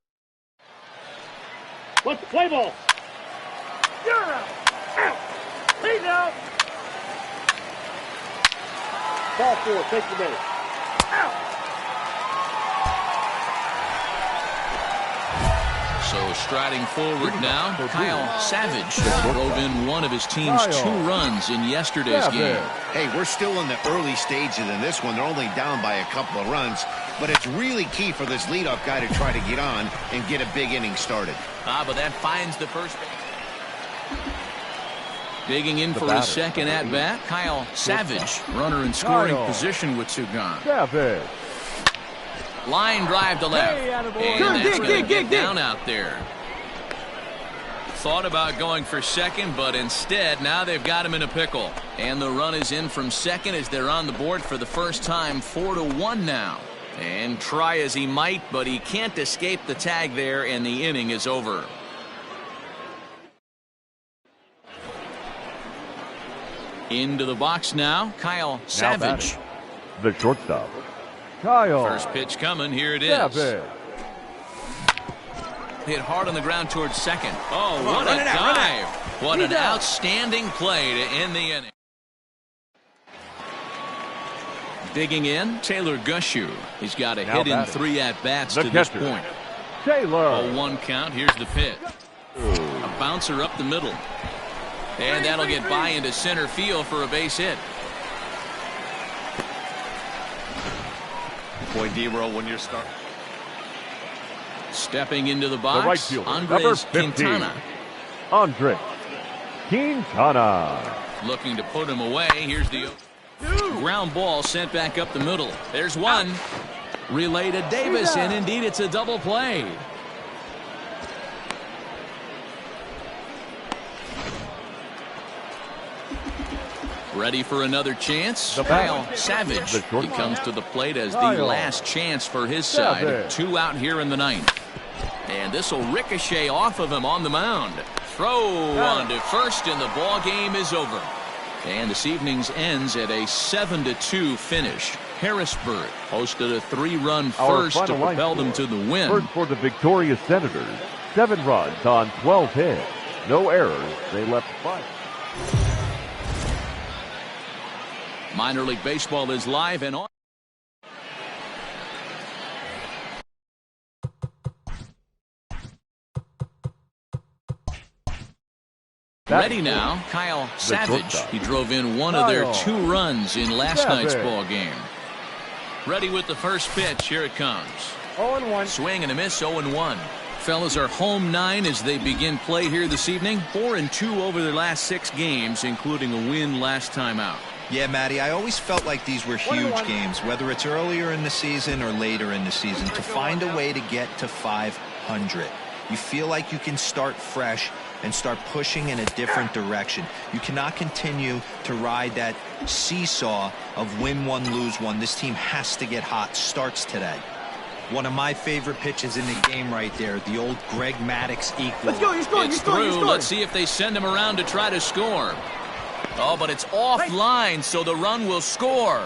What's the play ball? You're out. Out. He's out. Ball 4, take the base. Out. So striding forward now, Kyle Savage drove in one of his team's 2 runs in yesterday's game. Hey, we're still in the early stages in this one. They're only down by a couple of runs, but it's really key for this leadoff guy to try to get on and get a big inning started. But that finds the first base. Digging in for his second at-bat, Kyle Savage, runner in scoring position with 2 gone. Line drive to left, and that's going to get down out there. Thought about going for second, but instead, now they've got him in a pickle. And the run is in from second as they're on the board for the first time, 4-1 now. And try as he might, but he can't escape the tag there, and the inning is over. Into the box now, Kyle Savage. The shortstop, Kyle. First pitch coming, here it is. Savage. Hit hard on the ground towards second. Oh, what a dive. What an outstanding play to end the inning. Digging in, Taylor Gushu. He's got a hit in 3 at-bats to this point. Taylor. A 1 count, here's the pitch. A bouncer up the middle. And that'll get by into center field for a base hit. Boy, D-roll when you're starting. Stepping into the box, the right fielder, Andres Quintana. Andres Quintana. Looking to put him away. Here's the Ground ball sent back up the middle. There's one. Relay to Davis, and indeed it's a double play. Ready for another chance? Kyle Savage. He comes to the plate as the last chance for his side. 2 out here in the ninth. And this will ricochet off of him on the mound. Throw on to first, and the ball game is over. And this evening's ends at a 7-2 finish. Harrisburg hosted a 3-run first to propel them to the win. First for the victorious Senators. 7 runs on 12 hits. No errors. They left 5. Minor League Baseball is live and on. Ready now, Kyle Savage. He drove in one of their 2 runs in last night's ball game. Ready with the first pitch. Here it comes. 0-1. Swing and a miss. 0-1. Fellas are home 9 as they begin play here this evening. 4-2 over their last 6 games, including a win last time out. Yeah, Matty, I always felt like these were huge games, whether it's earlier in the season or later in the season, to find a way to get to 500. You feel like you can start fresh and start pushing in a different direction. You cannot continue to ride that seesaw of win one, lose one. This team has to get hot. Starts today. One of my favorite pitches in the game right there, the old Greg Maddux equal. Let's go, you're scoring, it's through. Let's see if they send him around to try to score. Oh, but it's offline, so the run will score.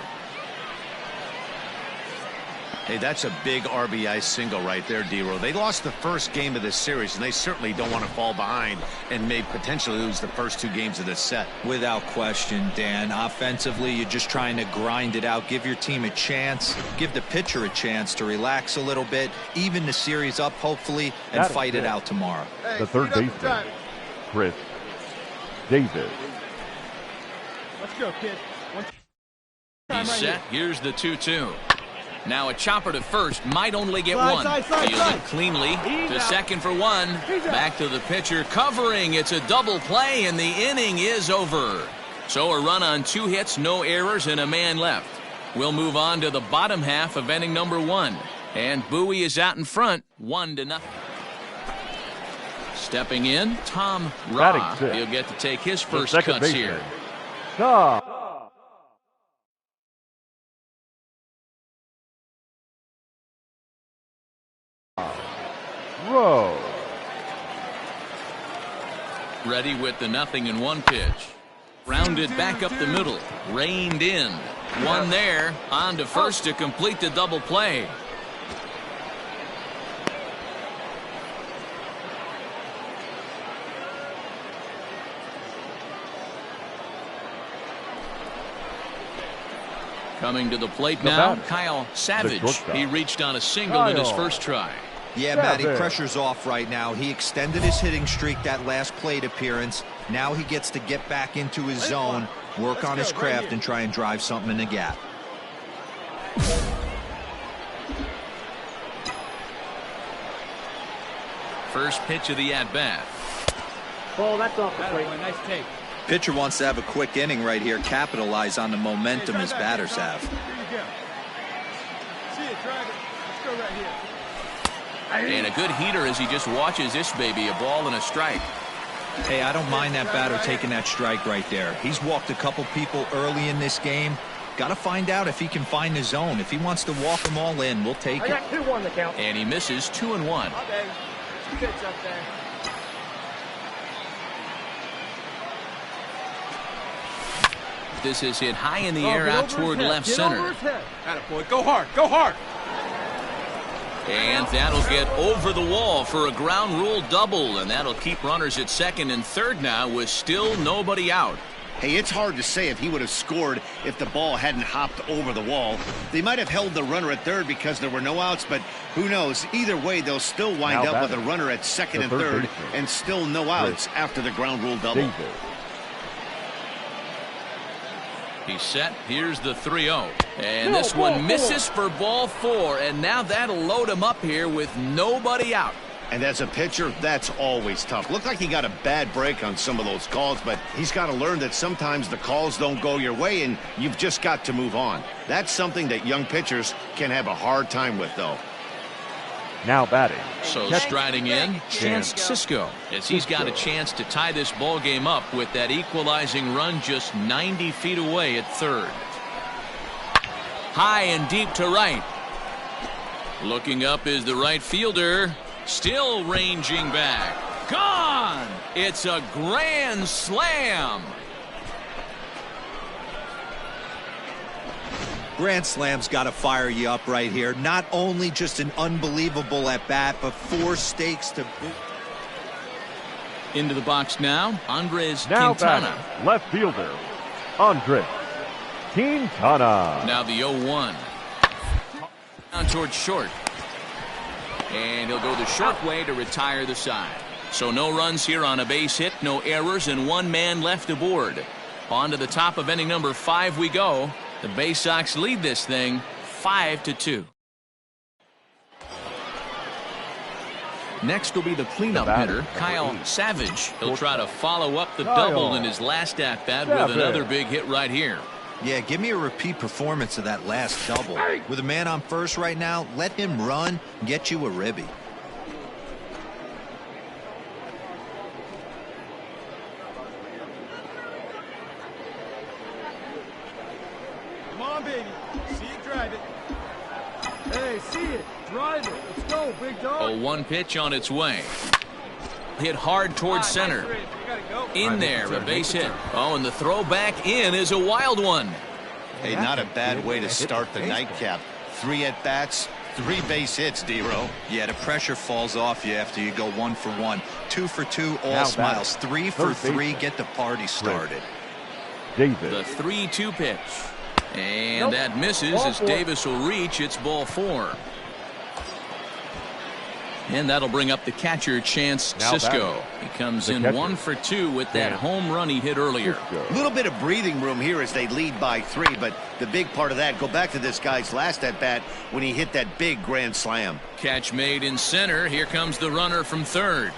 Hey, that's a big RBI single right there, D-Row. They lost the first game of this series, and they certainly don't want to fall behind and may potentially lose the first 2 games of this set. Without question, Dan. Offensively, you're just trying to grind it out, give your team a chance, give the pitcher a chance to relax a little bit, even the series up, hopefully, and fight it out tomorrow. Hey, the third baseman, Chris Davis. Let's go, kid. He's set. Here's the 2-2. Now a chopper to first, might only get one. Fielded cleanly to second for one. Back to the pitcher, covering. It's a double play, and the inning is over. So a run on 2 hits, no errors, and a man left. We'll move on to the bottom half of inning number 1. And Bowie is out in front, 1-0. Stepping in, Tom Ra. He'll get to take his first cuts here. Tom. Rowe. Ready with the 0-1 pitch. Rounded back up the middle. Reined in. One there. On to first to complete the double play. Coming to the plate now, Kyle Savage. He reached on a single in his first try. Yeah, Matty, pressure's off right now. He extended his hitting streak that last plate appearance. Now he gets to get back into his zone, work on his craft, and try and drive something in the gap. First pitch of the at-bat. Ball, that's off the plate. Nice take. Pitcher wants to have a quick inning right here, capitalize on the momentum his batters have. Here you go. See it, drive it. Let's go right here. And a good heater as he just watches this baby, a ball and a strike. Hey, I don't mind that batter taking that strike right there. He's walked a couple people early in this game. Got to find out if he can find the zone. If he wants to walk them all in, we'll take it. I got 2-1 the count. And he misses 2-1. Pitch up there. This is hit high in the air out toward left center. Attaboy, go hard, go hard. And that'll get over the wall for a ground rule double, and that'll keep runners at second and third now with still nobody out. Hey, it's hard to say if he would have scored if the ball hadn't hopped over the wall. They might have held the runner at third because there were no outs, but who knows? Either way, they'll still wind up with a runner at second and third and still no outs after the ground rule double. He's set. Here's the 3-0. And this one misses for ball 4, and now that'll load him up here with nobody out. And as a pitcher, that's always tough. Looked like he got a bad break on some of those calls, but he's got to learn that sometimes the calls don't go your way, and you've just got to move on. That's something that young pitchers can have a hard time with, though. Now batting. So striding in, Chance Kisl, as he's got a chance to tie this ball game up with that equalizing run just 90 feet away at third. High and deep to right. Looking up is the right fielder. Still ranging back. Gone! It's a grand slam. Grand Slam's got to fire you up right here. Not only just an unbelievable at-bat, but 4 stakes to boot. Into the box now, Andres Now Quintana. batting, left fielder, Andres Quintana. Now the 0-1. Down towards short. And he'll go the short way to retire the side. So no runs here on a base hit, no errors, and 1 man left aboard. On to the top of inning number 5 we go. The Bay Sox lead this thing 5-2. Next will be the cleanup hitter, Kyle Savage. He'll try to follow up the double in his last at-bat with another big hit right here. Yeah, give me a repeat performance of that last double. With a man on first right now, let him run and get you a ribby. Come on, baby. See it, drive it. Hey, see it. Drive it. Let's go, big dog. A 1 pitch on its way. Hit hard towards center. In there, a base hit. Oh, and the throw back in is a wild one. Hey, not a bad way to start the nightcap. 3 at-bats, 3 base hits, D-Row. Yeah, the pressure falls off you after you go 1 for 1. 2 for 2, all Now smiles. batting, 3 for third 3, baseman. get the party started. Davis. The 3-2 pitch. And that misses as Davis will reach. It's ball 4. And that'll bring up the catcher, Chance Sisco. He comes in 1 for 2 with that home run he hit earlier. A little bit of breathing room here as they lead by 3, but the big part of that, go back to this guy's last at-bat when he hit that big grand slam. Catch made in center. Here comes the runner from third.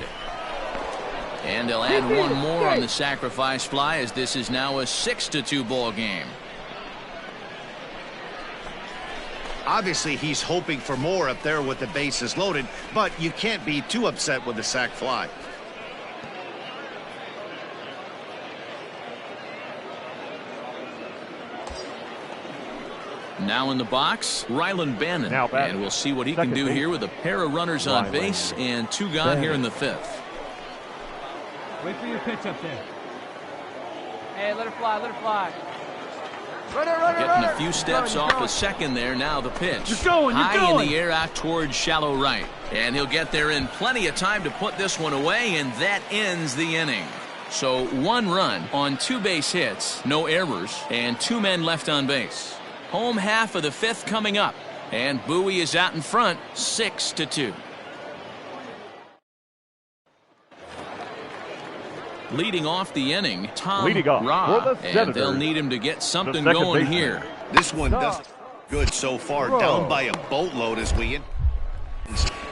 And they'll add 1 more on the sacrifice fly as this is now a 6-2 ball game. Obviously, he's hoping for more up there with the bases loaded, but you can't be too upset with the sac fly. Now in the box, Rylan Bannon. And we'll see what he can do here with a pair of runners on base and 2 gone here in the 5th. Wait for your pitch up there. Hey, let it fly, let it fly. Runner, Getting a few steps off the second there. Now the pitch. You're going. High in the air out towards shallow right. And he'll get there in plenty of time to put this one away, and that ends the inning. So 1 run on 2 base hits, no errors, and 2 men left on base. Home half of the 5th coming up. And Bowie is out in front, 6-2. Leading off the inning, Tom Ra, and they'll need him to get something going here. This one does good so far, down by a boatload as we.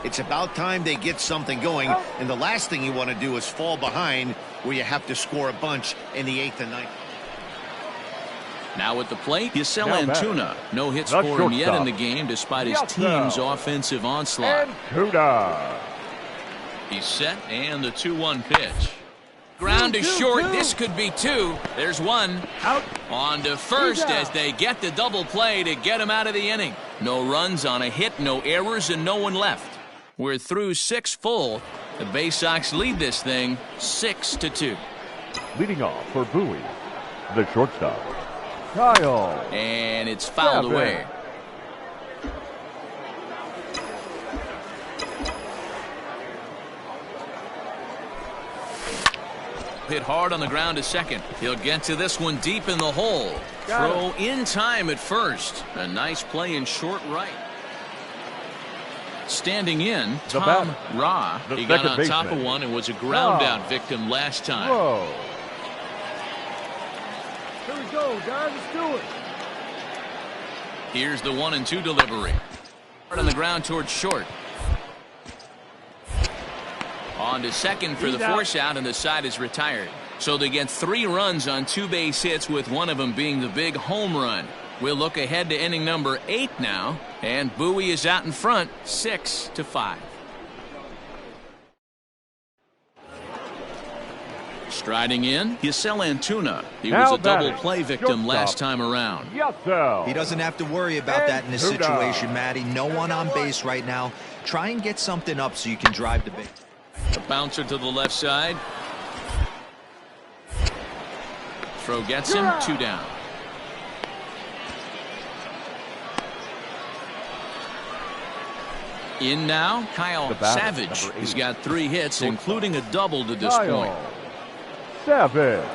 It's about time they get something going, and the last thing you want to do is fall behind where you have to score a bunch in the 8th and 9th. Now at the plate, Kisl Antuna. No hits for him yet in the game despite his team's offensive onslaught. He's set, and the 2-1 pitch. Ground to short. This could be 2. There's 1. Out. On to first as they get the double play to get him out of the inning. No runs on a hit, no errors, and no one left. We're through 6 full. The Bay Sox lead this thing 6-2. Leading off for Bowie, the shortstop, Kyle. And it's fouled away. Hit hard on the ground to second. He'll get to this one deep in the hole. Throw in time at first. A nice play in short right. Standing in, Tom Ra. He got on top of one and was a ground out victim last time. Here we go, guys. Let's do it. Here's the 1-2 delivery. Hard on the ground towards short. On to second for the force out, and the side is retired. So they get 3 runs on 2 base hits, with one of them being the big home run. We'll look ahead to inning number 8 now, and Bowie is out in front, 6-5. Striding in, Kisl Antuna. He was a double play victim last time around. He doesn't have to worry about that in this situation, Matty. No one on base right now. Try and get something up so you can drive the base. A bouncer to the left side. Throw gets him, 2 down. In now, Kyle Savage. He's got 3 hits, including a double to this point. Savage.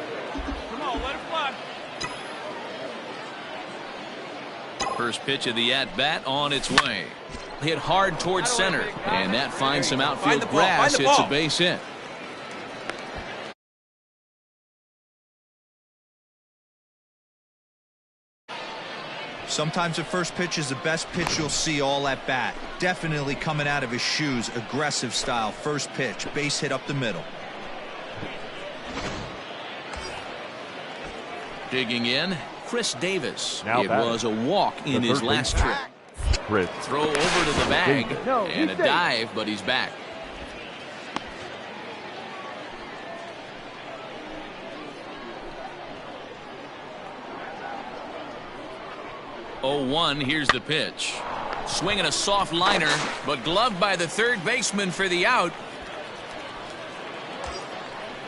Come on, let it fly. First pitch of the at-bat on its way. Hit hard towards center, and that finds some outfield grass. It's a base hit. Sometimes the first pitch is the best pitch you'll see all at bat. Definitely coming out of his shoes, aggressive style. First pitch, base hit up the middle. Digging in, Chris Davis. It was a walk in his last trip. Throw over to the bag, and a dive, but he's back. Oh, here's the pitch. Swinging a soft liner, but gloved by the third baseman for the out.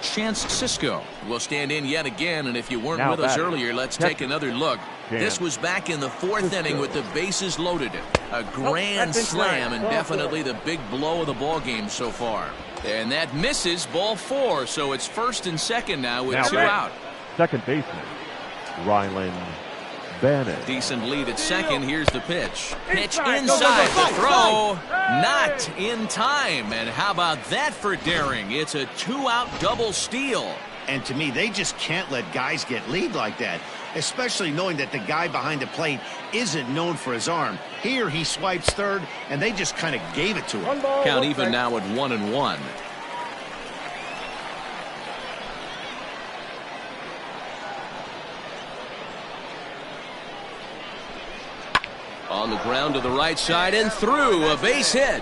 Chance Cisco will stand in yet again, and if you weren't with us earlier, let's take another look. This was back in the 4th inning with the bases loaded. A grand slam, and definitely the big blow of the ball game so far. And that misses, ball 4, so it's 1st and 2nd now with 2 out. Second baseman, Ryland Bannon. Decent lead at second. Here's the pitch. Pitch inside, the throw. Not in time. And how about that for daring? It's a 2-out double steal. And to me, they just can't let guys get lead like that, especially knowing that the guy behind the plate isn't known for his arm. Here he swipes third, and they just kind of gave it to him. Count even now at 1-1. On the ground to the right side and through, a base hit.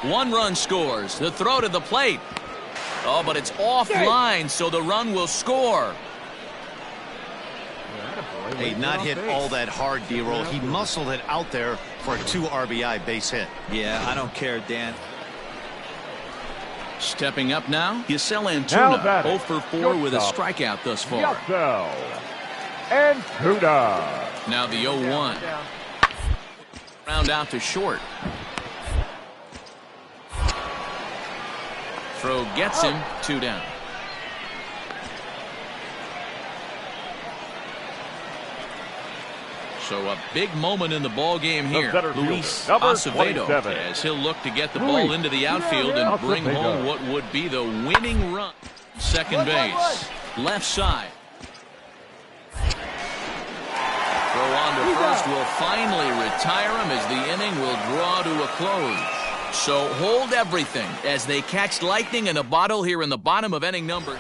1 run scores. The throw to the plate. Oh, but it's offline, so the run will score. Hey, not hit all that hard, D-roll. He muscled it out there for a 2 RBI base hit. Yeah, I don't care, Dan. Stepping up now, Kisl Antuna, 0 for 4 with a strikeout thus far. Antuna. Now the 0-1. Round out to short. Throw gets him, 2 down. So a big moment in the ball game here. Luis Acevedo, as he'll look to get the ball into the outfield and bring home what would be the winning run. Second base, left side. Throw on to first will finally retire him as the inning will draw to a close. So hold everything as they catch lightning in a bottle here in the bottom of inning number.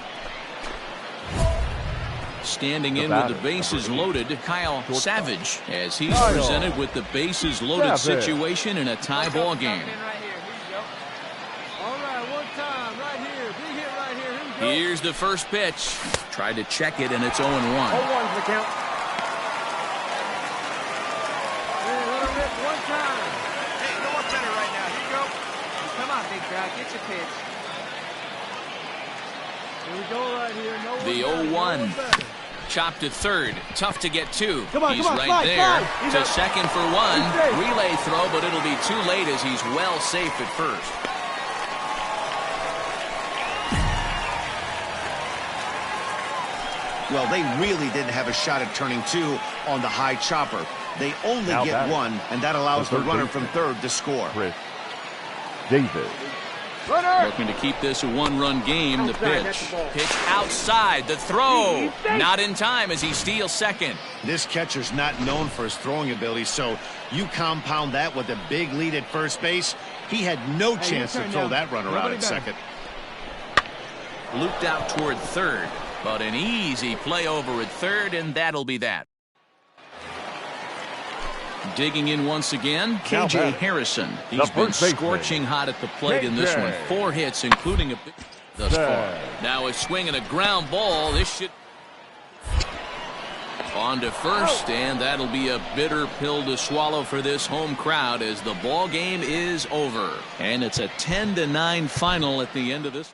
Standing in with the bases loaded, Kyle Savage, as he's presented with the bases loaded situation in a tie ball game. Here's the first pitch. Tried to check it, and it's 0-1. 0-1's the count. One time. Hey, no more better right now. Here you go. Come on, big crowd. Get your pitch. Here we go right here. No the 0-1. Chopped to third. Tough to get to. He's right fly, there. fly. To second for 1. Relay throw, but it'll be too late as he's well safe at first. Well, they really didn't have a shot at turning 2 on the high chopper. They only get 1, and that allows the runner from third to score. Davis. Looking to keep this a 1-run game. The pitch. Pitch outside. The throw. Not in time as he steals second. This catcher's not known for his throwing ability, so you compound that with a big lead at first base. He had no chance to throw that runner out at second. Looped out toward third, but an easy play over at third, and that'll be that. Digging in once again, K.J. Harrison. He's been scorching hot at the plate in this one. 4 hits, including a big thus far. Now a swing and a ground ball. This should on to first, and that'll be a bitter pill to swallow for this home crowd as the ball game is over. And it's a 10-9 final at the end of this.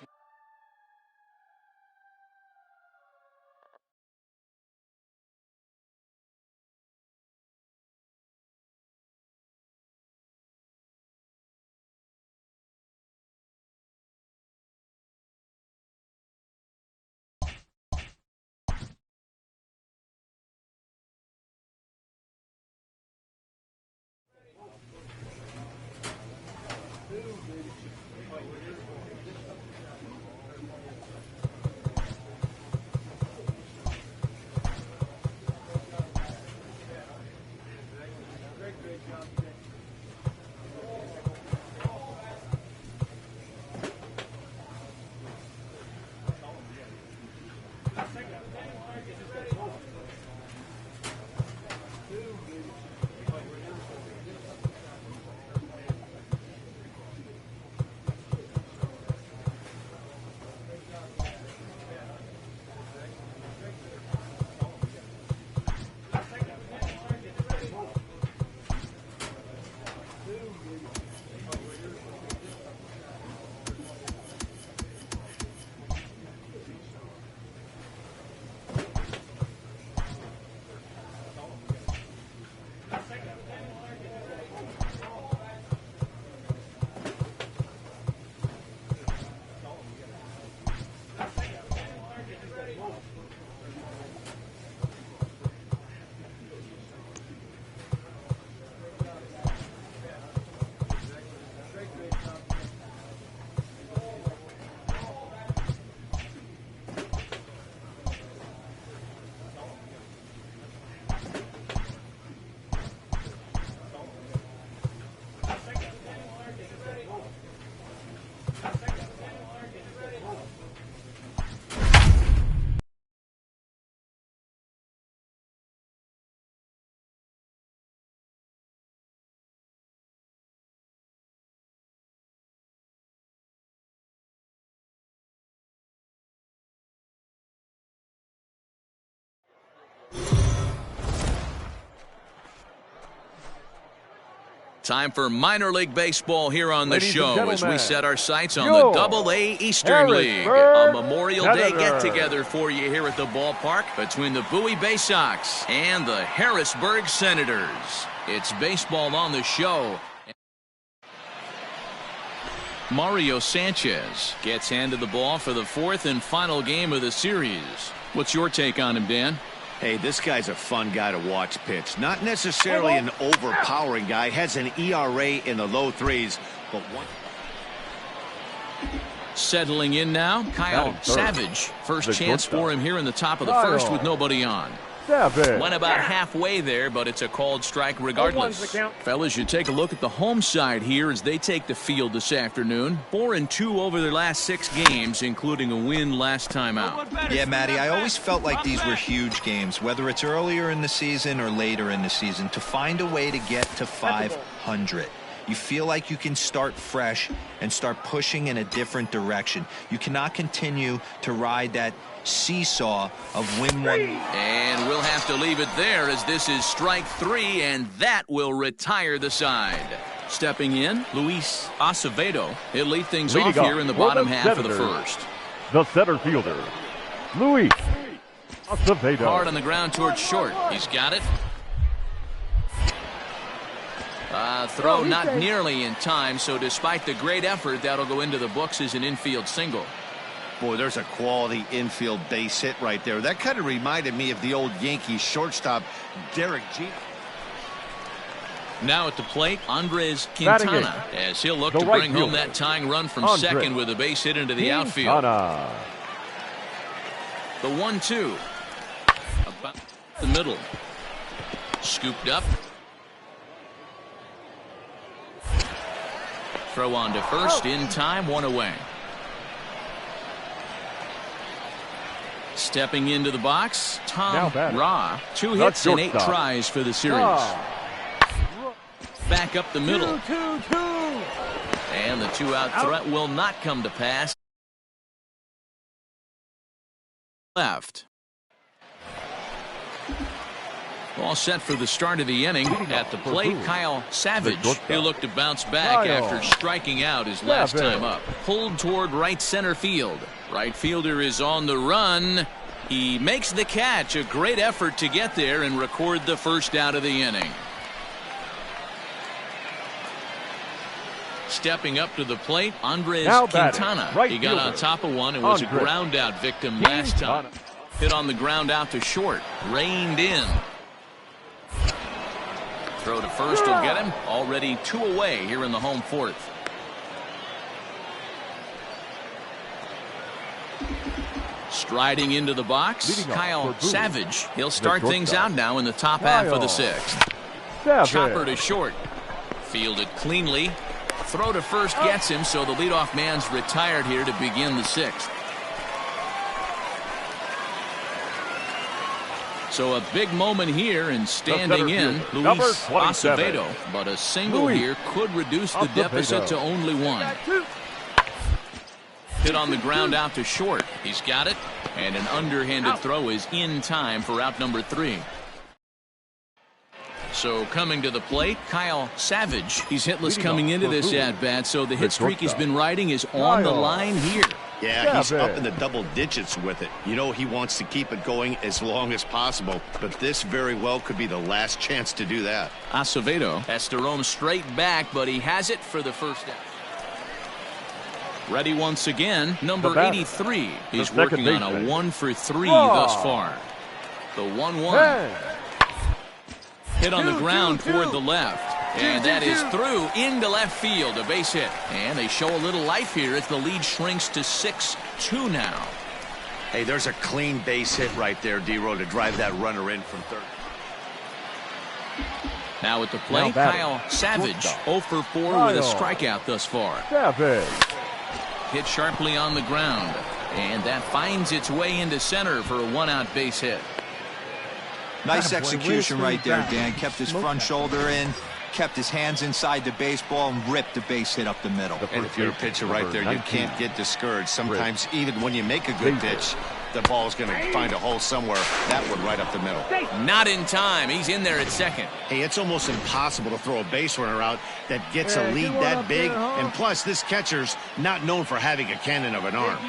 Time for minor league baseball here on the show as we set our sights on the Double-A Eastern League. A Memorial Day get-together for you here at the ballpark between the Bowie Bay Sox and the Harrisburg Senators. It's baseball on the show. Mario Sanchez gets handed the ball for the 4th and final game of the series. What's your take on him, Dan? Hey, this guy's a fun guy to watch pitch. Not necessarily an overpowering guy. Has an ERA in the low 3s, but one. Settling in now, Kyle Savage. First chance for him here in the top of the first with nobody on. Went about halfway there, but it's a called strike regardless. Fellas, you take a look at the home side here as they take the field this afternoon. 4-2 over their last 6 games, including a win last time out. Yeah, Matty, I always felt like these were huge games, whether it's earlier in the season or later in the season, to find a way to get to 500. You feel like you can start fresh and start pushing in a different direction. You cannot continue to ride that seesaw of win one. And we'll have to leave it there as this is strike 3, and that will retire the side. Stepping in, Luis Acevedo. He'll lead things off here in the bottom half of the first. The center fielder, Luis Acevedo. Hard on the ground towards short. He's got it. Throw not nearly in time, so despite the great effort, that'll go into the books as an infield single. Boy, there's a quality infield base hit right there. That kind of reminded me of the old Yankees shortstop, Derek Jeter. Now at the plate, Andres Quintana, as he'll look to bring home that tying run from second with a base hit into the outfield. The 1-2. About the middle. Scooped up. Throw on to first in time, 1 away. Stepping into the box, Tom batting. Ra. 2 The hits and 8 shortstop. tries for the series. Back up the middle. 2-2-2. And the 2-out threat will not come to pass. Left. All set for the start of the inning. At the plate, Kyle Savage. He'll look to bounce back after striking out his last time up. Pulled toward right center field. Right fielder is on the run. He makes the catch. A great effort to get there and record the first out of the inning. Stepping up to the plate, Andres Quintana. Right he got on top of one and was a ground out victim last time. Hit on the ground out to short. Reined in. Throw to first will get him. Already 2 away here in the home fourth. Striding into the box, Kyle Savage. He'll start things out now in the top half of the 6th. Chopper to short. Fielded cleanly. Throw to first gets him, so the leadoff man's retired here to begin the 6th. So a big moment here, and standing in, Luis Acevedo. But a single here could reduce the deficit to only 1. Hit on the ground out to short. He's got it. And an underhanded throw is in time for out number 3. So coming to the plate, Kyle Savage. He's hitless coming into this at-bat, so the hit streak he's been riding is on the line here. Yeah, he's up in the double digits with it. You know he wants to keep it going as long as possible, but this very well could be the last chance to do that. Acevedo has to roam straight back, but he has it for the first out. Ready once again, number 83. He's working on a 1-for-3 thus far. The 1-1. Hit on the ground toward the left. And that is through into left field, a base hit. And they show a little life here as the lead shrinks to 6-2 now. Hey, there's a clean base hit right there, D-Row, to drive that runner in from third. Now at the plate, Kyle Savage. 0-for-4 with a strikeout thus far. Hit sharply on the ground. And that finds its way into center for a 1-out base hit. Nice execution right there, Dan. Kept his front shoulder in, kept his hands inside the baseball, and ripped the base hit up the middle. And if you're a pitcher right there, you can't get discouraged. Sometimes even when you make a good pitch, the ball's going to find a hole somewhere. That one right up the middle. Not in time. He's in there at second. Hey, it's almost impossible to throw a base runner out that gets a lead that big. And plus, this catcher's not known for having a cannon of an arm.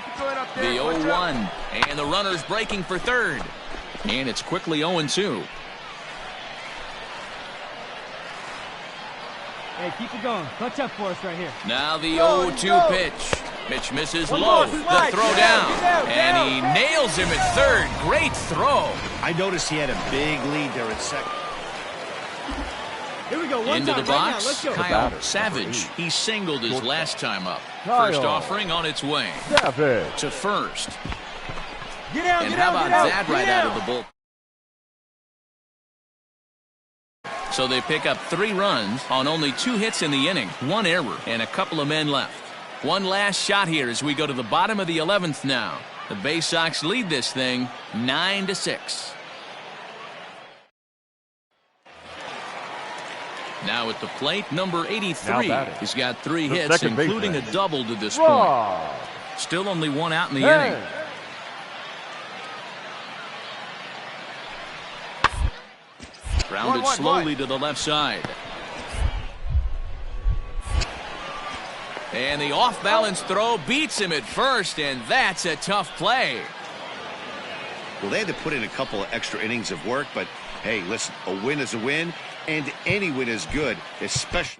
The 0-1. And the runner's breaking for third. And it's quickly 0-2. Hey, keep it going. Clutch up for us right here. Now the 0-2 pitch. Pitch misses low. The throw down. And he nails him at third. Great throw. I noticed he had a big lead there at second. Here we go. Into the box, let's go. Kyle Savage. He singled his last time up. First offering on its way. To first. Get out, and get how out, about get out, that get right out. out of the bull? So they pick up 3 runs on only 2 hits in the inning, 1 error, and a couple of men left. One last shot here as we go to the bottom of the 11th now. The Bay Sox lead this thing 9-6. Now at the plate, number 83. He's got 3 hits, including a double to this point. Still only 1 out in the inning. Grounded slowly to the left side. And the off-balance throw beats him at first, and that's a tough play. Well, they had to put in a couple of extra innings of work, but hey, listen, a win is a win, and any win is good, especially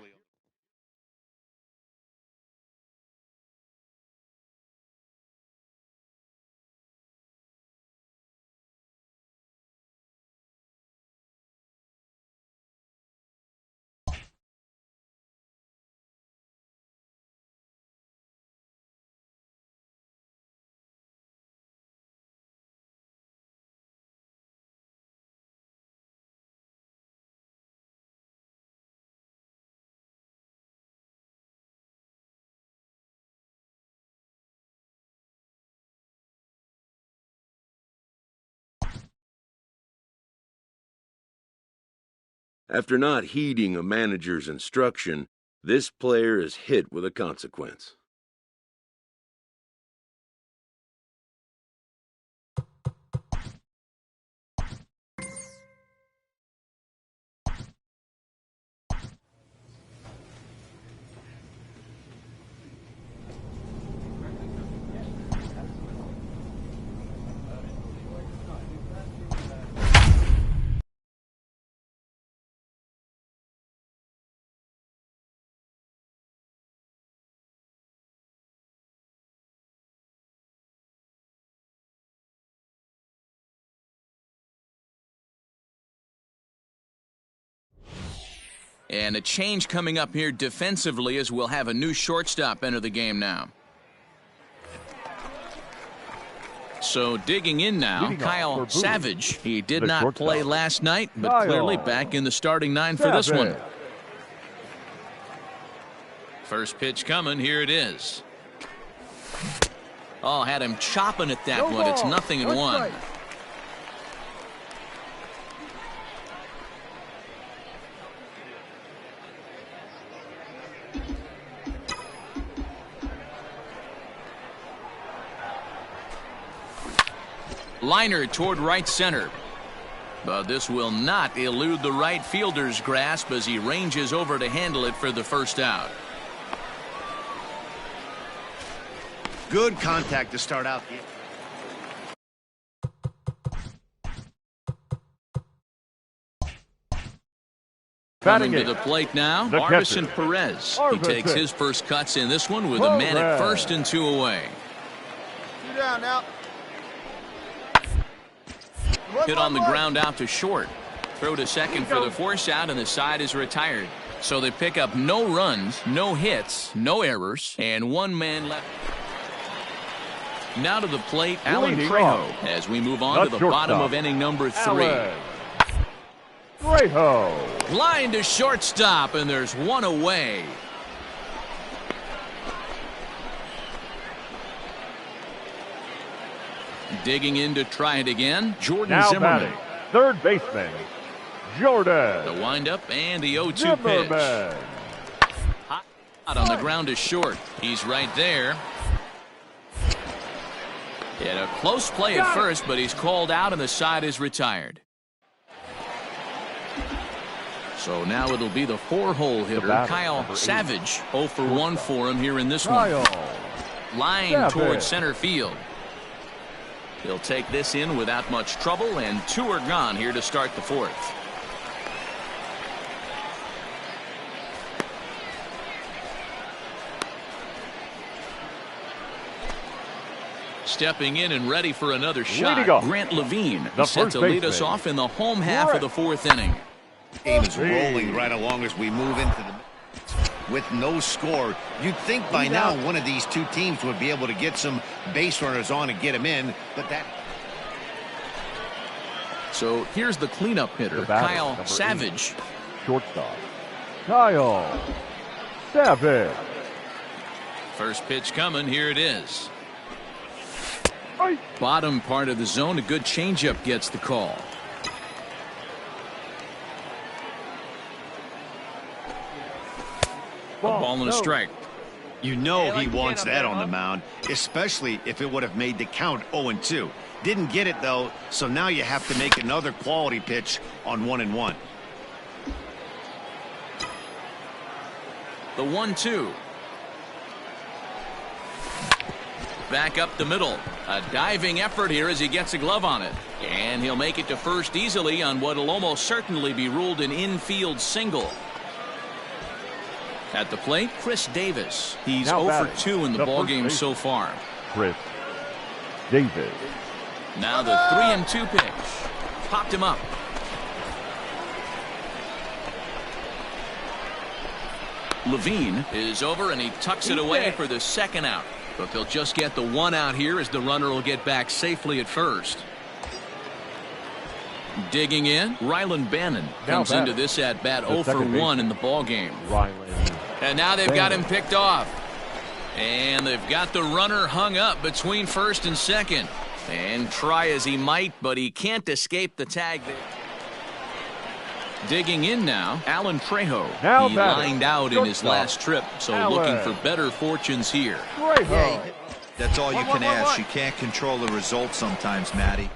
After not heeding a manager's instruction, this player is hit with a consequence. And a change coming up here defensively as we'll have a new shortstop enter the game now. So digging in now, Kyle Savage. He did not play last night, but clearly back in the starting nine for this one. First pitch coming, here it is. Oh, had him chopping at that one. It's 0-1. Liner toward right center. But this will not elude the right fielder's grasp as he ranges over to handle it for the first out. Good contact to start out. Coming to the plate now, Arvison Perez. He takes his first cuts in this one with a man at first and 2 away. 2 down now. Hit on the ground out to short. Throw to second for the force out, and the side is retired. So they pick up no runs, no hits, no errors, and 1 man left. Now to the plate, Alan Trejo, as we move on to the bottom of inning number 3. Trejo. Line to shortstop, and there's 1 away. Digging in to try it again, Jordan Now Zimmerman. batting, third baseman, Jordan. The windup and the 0-2 pitch. Hot on the ground is short. He's right there. He had a close play at first, but he's called out and the side is retired. So now it'll be the 4-hole hitter, Kyle Savage. 0 for 1 for him here in this one. Line towards center field. He'll take this in without much trouble, and 2 are gone here to start the 4th. Stepping in and ready for another shot, Grant Levine. He's set to lead us off in the home half of the 4th inning. Game is rolling right along as we move into the with no score. You'd think by now one of these 2 teams would be able to get some base runners on and get them in, but that. So here's the cleanup hitter, Kyle Savage. Shortstop, Kyle Savage. First pitch coming, here it is. Bottom part of the zone, a good changeup gets the call. A ball and a strike. You know he wants that on the mound, especially if it would have made the count 0-2. Didn't get it, though, so now you have to make another quality pitch on 1-1. The 1-2. Back up the middle. A diving effort here as he gets a glove on it. And he'll make it to first easily on what will almost certainly be ruled an infield single. At the plate, Chris Davis. He's 0 for 2 in the ballgame so far. Chris Davis. Now the 3-2 pitch. Popped him up. Levine is over and he tucks it away for the second out. But they'll just get the 1 out here as the runner will get back safely at first. Digging in, Rylan Bannon comes into this at bat 0 for 1 in the ballgame. And now they've got him picked off. And they've got the runner hung up between first and second. And try as he might, but he can't escape the tag there. Digging in now, Alan Trejo. Now he batting, lined out in his shortstop, last trip, so Alan. looking for better fortunes here. That's all you can ask. You can't control the result sometimes, Matty.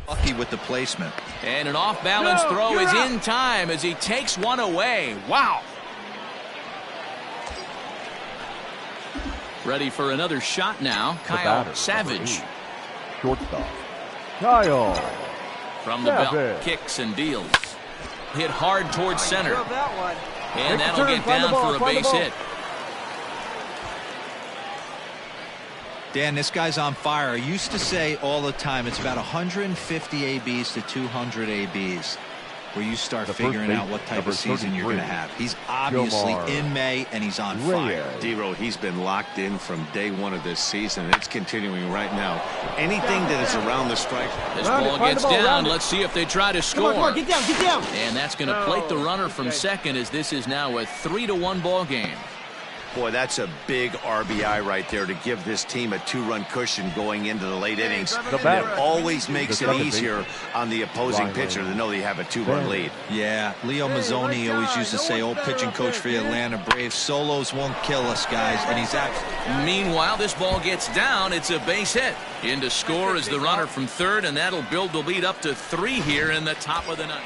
Lucky with the placement. And an off-balance throw is in time as he takes one away. Wow. Ready for another shot now, Kyle Savage. Shortstop, Kyle. From the belt, Savage. kicks and deals. Hit hard towards center. That one. And Take the that'll turn, get find the down ball, for a find the base ball. hit. Dan, this guy's on fire. I used to say all the time it's about 150 ABs to 200 ABs where you start figuring out what type of season you're going to have. He's obviously in May, and he's on fire. D-Row, he's been locked in from day one of this season. It's continuing right now. Anything that is around the strike. This ball gets down. Let's see if they try to score. Come on, get down, get down. And that's going to plate the runner from second, as this is now a 3-1 ball game. Boy, that's a big RBI right there to give this team a 2-run cushion going into the late innings. It always makes it easier on the opposing pitcher to know they have a 2-run lead. Yeah, Leo Mazzoni always used to say, old pitching coach for the Atlanta Braves, solos won't kill us, guys, and he's actually. Meanwhile, this ball gets down. It's a base hit. In to score is the runner from third, and that'll build the lead up to 3 here in the top of the ninth.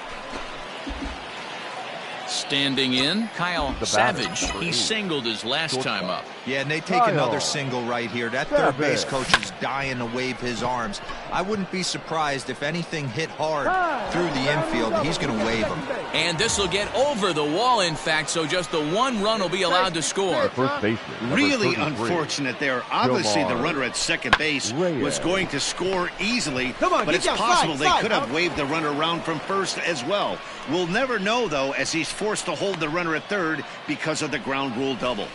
Standing in, Kyle Savage. He singled his last time up. Yeah, and they take another single right here. That third base coach is dying to wave his arms. I wouldn't be surprised if anything hit hard through the infield. He's going to wave them. And this will get over the wall, in fact, so just the 1 run will be allowed to score. First baseman, Really unfortunate there. Obviously, the runner at second base was going to score easily, but it's possible they could have waved the runner around from first as well. We'll never know, though, as he's forced to hold the runner at third because of the ground rule double.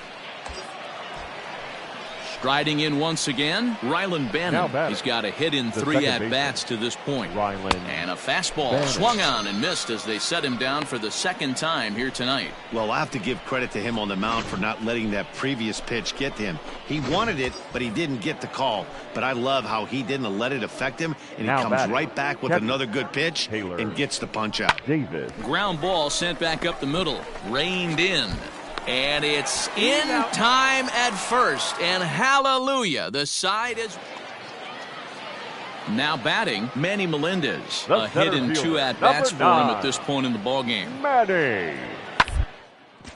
Striding in once again, Rylan Bannon. He's got a hit in 3 at-bats to this point. And a fastball swung on and missed as they set him down for the second time here tonight. Well, I have to give credit to him on the mound for not letting that previous pitch get to him. He wanted it, but he didn't get the call. But I love how he didn't let it affect him, and he comes right back with another good pitch and gets the punch out. Ground ball sent back up the middle, reined in. And it's in time at first, and hallelujah, the side is. Now batting, Manny Melendez. A hit in 2 at-bats for him at this point in the ballgame. Manny.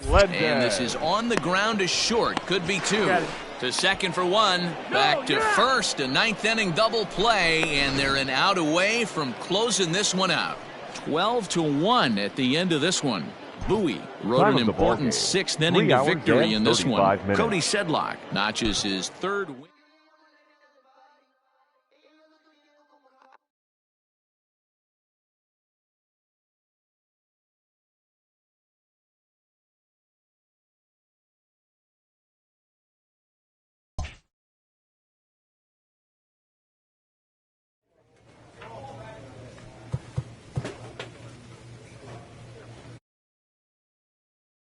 And this is on the ground to short, could be 2. To second for 1, back to first, a 9th inning double play, and they're an out away from closing this one out. 12-1 at the end of this one. Bowie wrote an important 6th inning to victory in this one. Cody Sedlock notches his 3rd win.